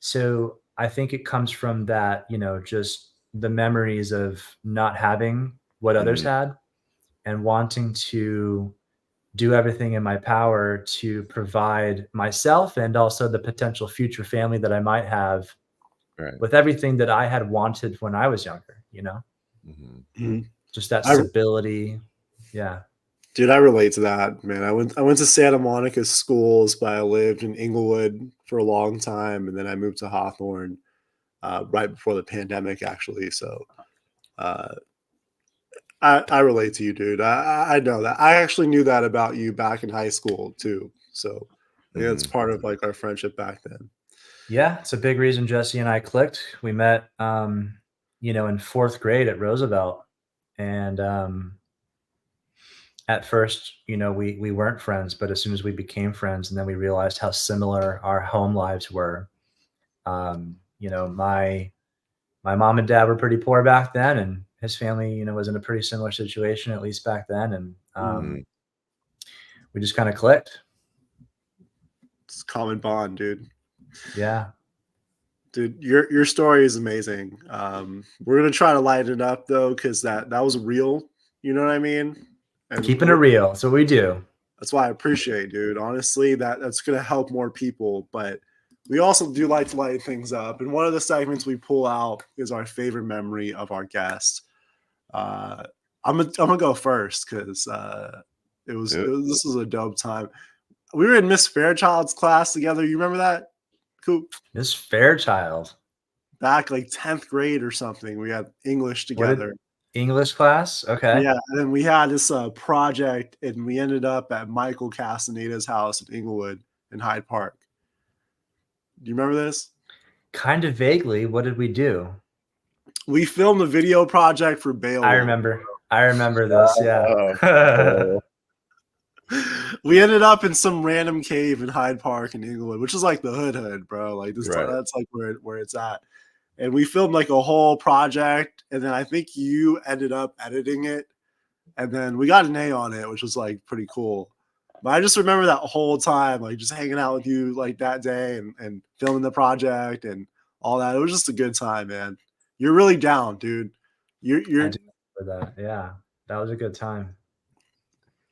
So I think it comes from that, you know, just the memories of not having what others had and wanting to do everything in my power to provide myself and also the potential future family that I might have with everything that I had wanted when I was younger, you know, just that stability. Yeah. Dude, I relate to that, man. I went to Santa Monica schools, but I lived in Inglewood for a long time, and then I moved to Hawthorne right before the pandemic, actually. So I relate to you, dude. I know that. I actually knew that about you back in high school too. So yeah, it's part of like our friendship back then. Yeah, it's a big reason Jesse and I clicked. We met, you know, in 4th grade at Roosevelt, and at first, you know, we weren't friends, but as soon as we became friends, and then we realized how similar our home lives were. You know, my mom and dad were pretty poor back then, and his family, you know, was in a pretty similar situation, at least back then. And we just kind of clicked. It's a common bond, dude. Yeah. Dude, your story is amazing. We're gonna try to lighten it up though, because that was real. You know what I mean? And keeping it real. That's what we do. That's why I appreciate, dude. Honestly, that's gonna help more people. But we also do like to lighten things up. And one of the segments we pull out is our favorite memory of our guest. I'm gonna go first because this was a dope time. We were in Miss Fairchild's class together. You remember that? Cool. Miss Fairchild. Back like 10th grade or something. We had English together. English class? Okay. Yeah. And then we had this project, and we ended up at Michael Castaneda's house in Inglewood in Hyde Park. Do you remember this? Kind of vaguely. What did we do? We filmed a video project for Beowulf. I remember this. Yeah. We ended up in some random cave in Hyde Park in Inglewood, which is like the hood, bro. Like this, that's like where it's at. And we filmed like a whole project, and then I think you ended up editing it, and then we got an A on it, which was like pretty cool. But I just remember that whole time, like just hanging out with you like that day and filming the project and all that. It was just a good time, man. You're really down, dude. You're I do remember that. Yeah, that was a good time.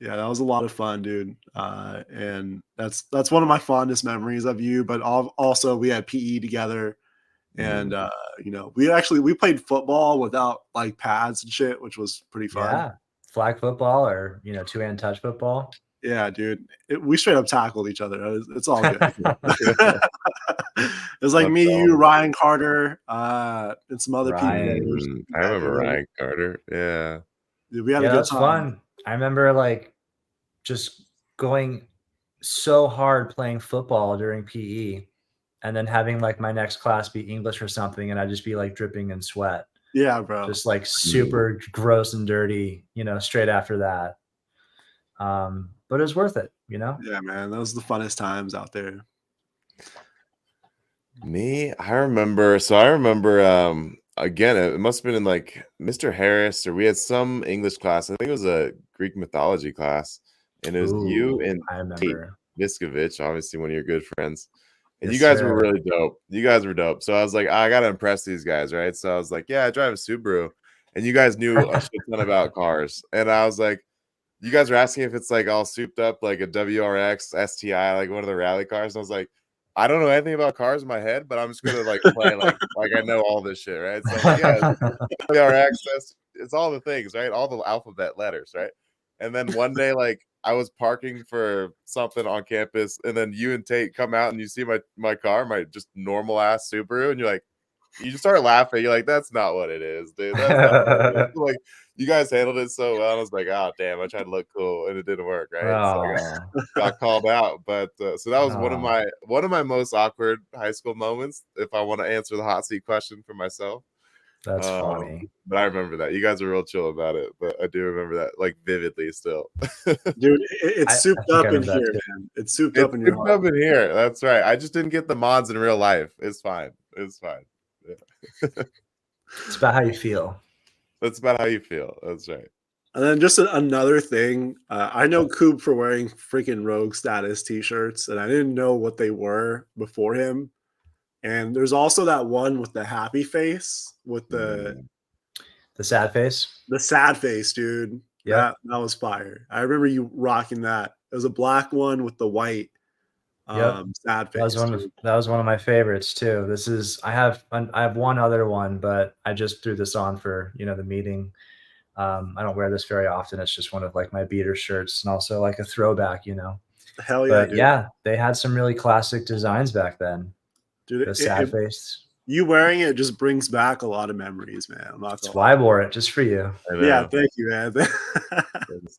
Yeah, that was a lot of fun, dude. And that's one of my fondest memories of you. But also, we had PE together, and we played football without like pads and shit, which was pretty fun. Yeah, flag football or two-hand touch football. Yeah, dude, we straight up tackled each other. It's all good. It was like That's me, you, awesome. Ryan Carter, and some other people. I remember Ryan Carter. Yeah. Dude, we had Yeah, a good that's time. fun. I remember like just going so hard playing football during PE and then having like my next class be English or something and I'd just be like dripping in sweat. Yeah, bro. Just like super gross and dirty, straight after that. But it was worth it, Yeah, man. That was the funnest times out there. I remember again, it must have been in like Mr. Harris, or we had some English class. I think it was a Greek mythology class, and it was you and I Tate remember. Viskovich, obviously one of your good friends. And Yes, you guys sir. were really dope. You guys were dope. So I was like, I gotta impress these guys, right? So I was like, yeah, I drive a Subaru. And you guys knew a shit ton about cars. And I was like, you guys were asking if it's like all souped up like a WRX STI, like one of the rally cars. And I was like, I don't know anything about cars in my head, but I'm just gonna like play like I know all this shit, right? So I'm like, yeah, WRX, it's all the things, right? All the alphabet letters, right? And then one day, like I was parking for something on campus, and then you and Tate come out and you see my car, my just normal ass Subaru, and you're like, you just start laughing. You're like, that's not what it is, dude. That's not what it is. Like, you guys handled it so well. I was like, oh damn, I tried to look cool and it didn't work, right? So I got called out. But so that was one of my most awkward high school moments. If I want to answer the hot seat question for myself. That's funny. But I remember that. You guys were real chill about it. But I do remember that like vividly still. Dude, it's souped up in here, man. It's souped up in your heart. Up in here. That's right. I just didn't get the mods in real life. It's fine. It's fine. Yeah. It's about how you feel. That's about how you feel. That's right. And then just another thing, I know Coop for wearing freaking Rogue Status t-shirts, and I didn't know what they were before him. And there's also that one with the happy face with the sad face. The sad face, dude. Yeah, that was fire. I remember you rocking that. It was a black one with the white sad face. That was one of my favorites too. I have one other one, but I just threw this on for the meeting. I don't wear this very often. It's just one of like my beater shirts and also like a throwback, Hell yeah, but dude. Yeah, they had some really classic designs back then. Dude, the sad face. You wearing it just brings back a lot of memories, man. That's why I wore it, just for you. Yeah, thank you, man.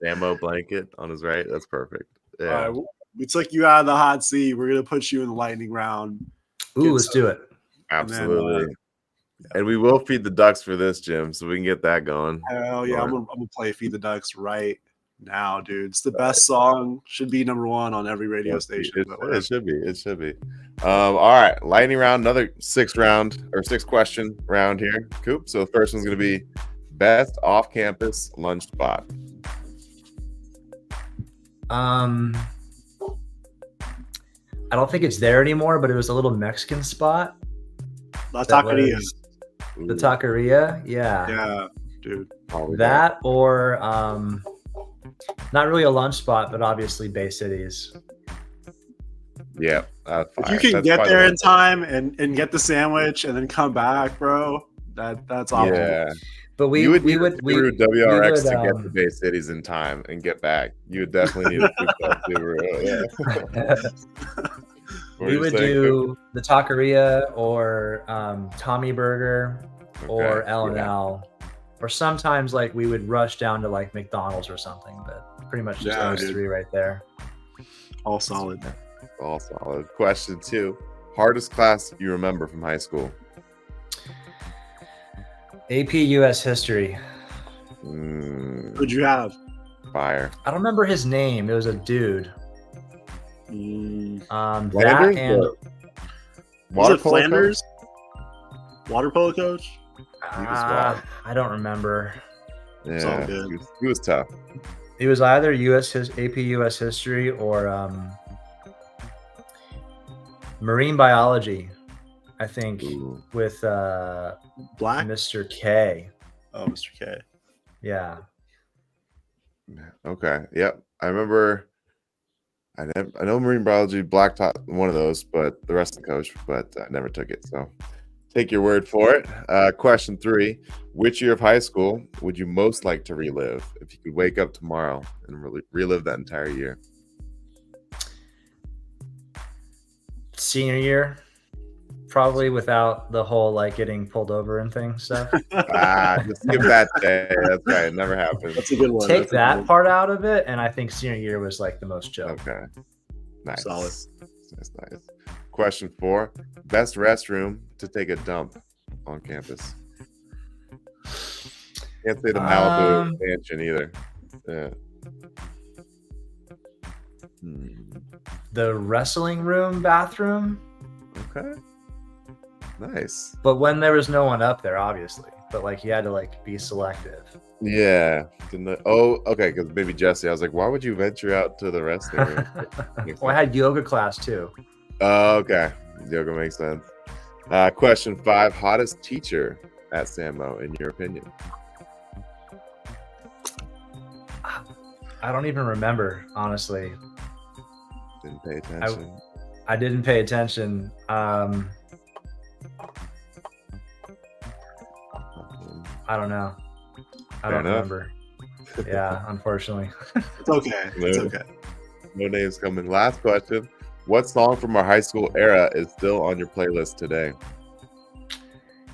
Sammo blanket on his right. That's perfect. Yeah. All right, we took you out of the hot seat. We're gonna put you in the lightning round. Ooh, let's do it. Absolutely. And we will feed the ducks for this, Jim, so we can get that going. Hell yeah, I'm gonna play Feed the Ducks right now, dude. It's the best song. Should be number one on every radio station. It should be. It should be. All right, lightning round. Another 6 question round here, Coop. So the first one's gonna be best off-campus lunch spot. I don't think it's there anymore, but it was a little Mexican spot. La Taqueria. The Taqueria, yeah. Yeah, dude. That or not really a lunch spot, but obviously Bay Cities. Yeah. If you can get there in time and get the sandwich and then come back, bro, that's awesome. Yeah. But we would WRX to get to Bay Cities in time and get back. You would definitely need to We would do the Taqueria or Tommy Burger or L&L. Or sometimes like we would rush down to like McDonald's or something, but pretty much just those 3 right there. All solid. All solid. Question 2. Hardest class you remember from high school? AP US History. Who'd you have? Fire. I don't remember his name. It was a dude. Flanders? Was it Flanders? Water polo coach? I don't remember. Yeah, it's all good. He was tough. He was either AP US History or Marine Biology, I think. Ooh. With Black Mr. K. Oh, Mr. K. Yeah. Okay. Yep. I remember. I know marine biology black taught one of those, but the rest of the coach, but I never took it. So take your word for it. Question 3: which year of high school would you most like to relive if you could wake up tomorrow and relive that entire year? Senior year, probably, without the whole like getting pulled over and things stuff. Just skip that day. That's right. It never happened. That's a good one. Take that part out of it, and I think senior year was like the most chill. Okay. Nice. Solid. That's nice. Question 4: best restroom to take a dump on campus. Can't say the Malibu expansion either. Yeah. The wrestling room bathroom. Okay. Nice. But when there was no one up there, obviously. But like you had to like be selective. Yeah. Okay. Because maybe Jesse, I was like, why would you venture out to the wrestling room? Well, I had yoga class too. Oh, okay. Yoga makes sense. Question 5: hottest teacher at Samo, in your opinion? I don't even remember, honestly. Didn't pay attention. I didn't pay attention. I don't know. I don't remember. Yeah, unfortunately. It's okay. It's okay. No names coming. Last question: what song from our high school era is still on your playlist today?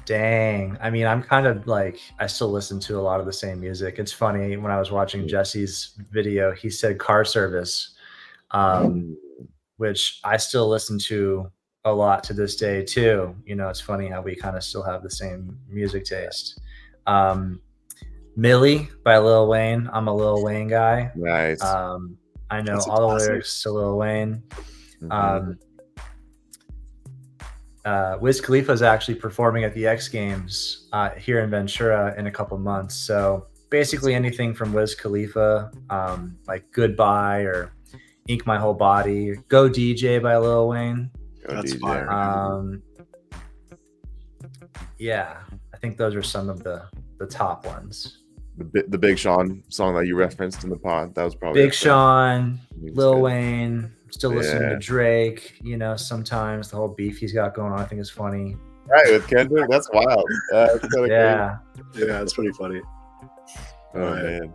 Dang. I mean, I'm kind of like, I still listen to a lot of the same music. It's funny, when I was watching Jesse's video, he said Car Service, which I still listen to a lot to this day too. You know, it's funny how we kind of still have the same music taste. Millie by Lil Wayne. I'm a Lil Wayne guy. Nice. I know all the lyrics to Lil Wayne. Wiz Khalifa is actually performing at the X Games here in Ventura in a couple months. So basically anything from Wiz Khalifa, like Goodbye or Ink My Whole Body, Go DJ by Lil Wayne. That's fire. Yeah, I think those are some of the top ones. The Big Sean song that you referenced in the pod, that was probably Big Sean, Lil Wayne. Still listening to Drake, you know, sometimes the whole beef he's got going on, I think is funny. Right, with Kendrick, that's wild. That's yeah, it's pretty funny. Oh, man.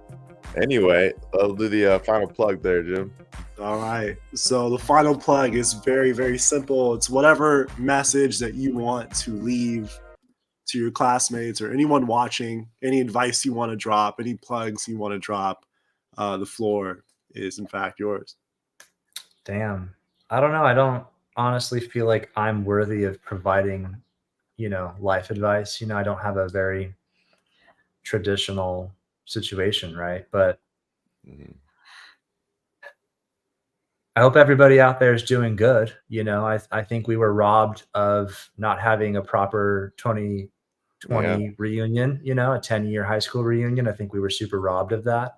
Anyway, I'll do the final plug there, Jim. All right. So the final plug is very, very simple. It's whatever message that you want to leave to your classmates or anyone watching, any advice you want to drop, any plugs you want to drop. The floor is, in fact, yours. Damn. I don't know. I don't honestly feel like I'm worthy of providing, you know, life advice. You know, I don't have a very traditional situation, right? But I hope everybody out there is doing good. You know, I think we were robbed of not having a proper 2020 reunion, you know, a 10-year high school reunion. I think we were super robbed of that.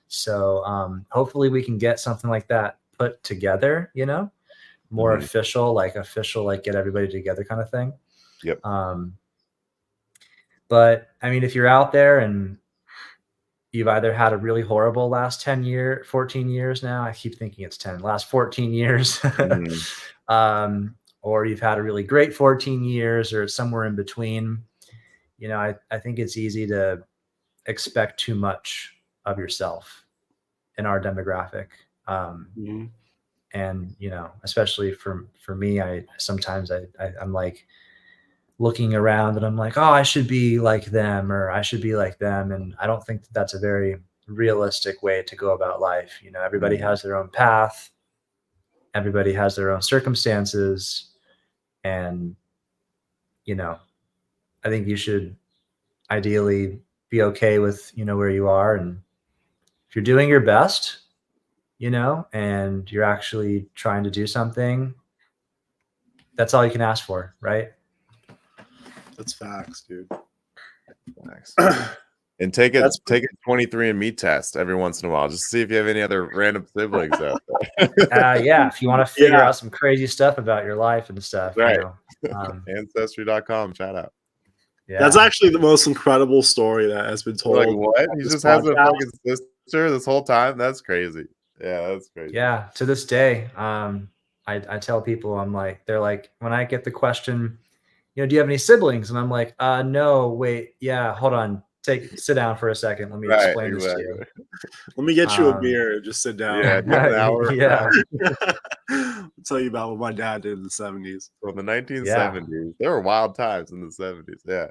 So hopefully we can get something like that put together, you know, more official, like get everybody together kind of thing. Yep. But I mean, if you're out there and you've either had a really horrible last 14 years now, I keep thinking it's 10, last 14 years, or you've had a really great 14 years or somewhere in between, you know, I think it's easy to expect too much of yourself in our demographic. And, you know, especially for me, sometimes I'm like looking around and I'm like, oh, I should be like them, or I should be like them. And I don't think that's a very realistic way to go about life. You know, everybody has their own path. Everybody has their own circumstances. And, you know, I think you should ideally be okay with, you know, where you are. And if you're doing your best, you know, and you're actually trying to do something, that's all you can ask for, right? That's facts, dude. Nice. And take a 23andMe test every once in a while, just to see if you have any other random siblings out there. Yeah, if you want to figure out some crazy stuff about your life and stuff, right? You know, Ancestry.com, shout out. Yeah. That's actually the most incredible story that has been told. Like, what? He just has a fucking sister sister this whole time? That's crazy. Yeah, that's crazy. Yeah, to this day, I tell people, they're like, when I get the question, do you have any siblings? And I'm like, no, wait, yeah, hold on, sit down for a second. Let me explain this to you. Let me get you a beer. Just sit down. Yeah, take an hour. Yeah. I'll tell you about what my dad did in the 70s. So in the 1970s, there were wild times in the 70s. Yeah.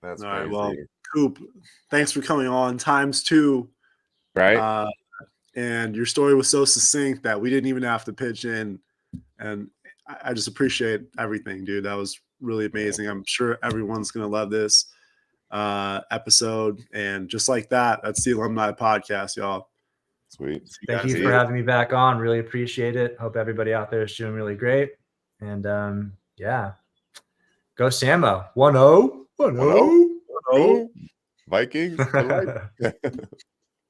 That's all crazy. right. Well, Coop, thanks for coming on. Times 2. Right. And your story was so succinct that we didn't even have to pitch in. And I just appreciate everything, dude. That was really amazing. I'm sure everyone's going to love this episode. And just like that, that's the Alumni Podcast, y'all. Sweet. Thank you for having me back on. Really appreciate it. Hope everybody out there is doing really great. And yeah, go Sammo. 1-0. 1-0. Vikings.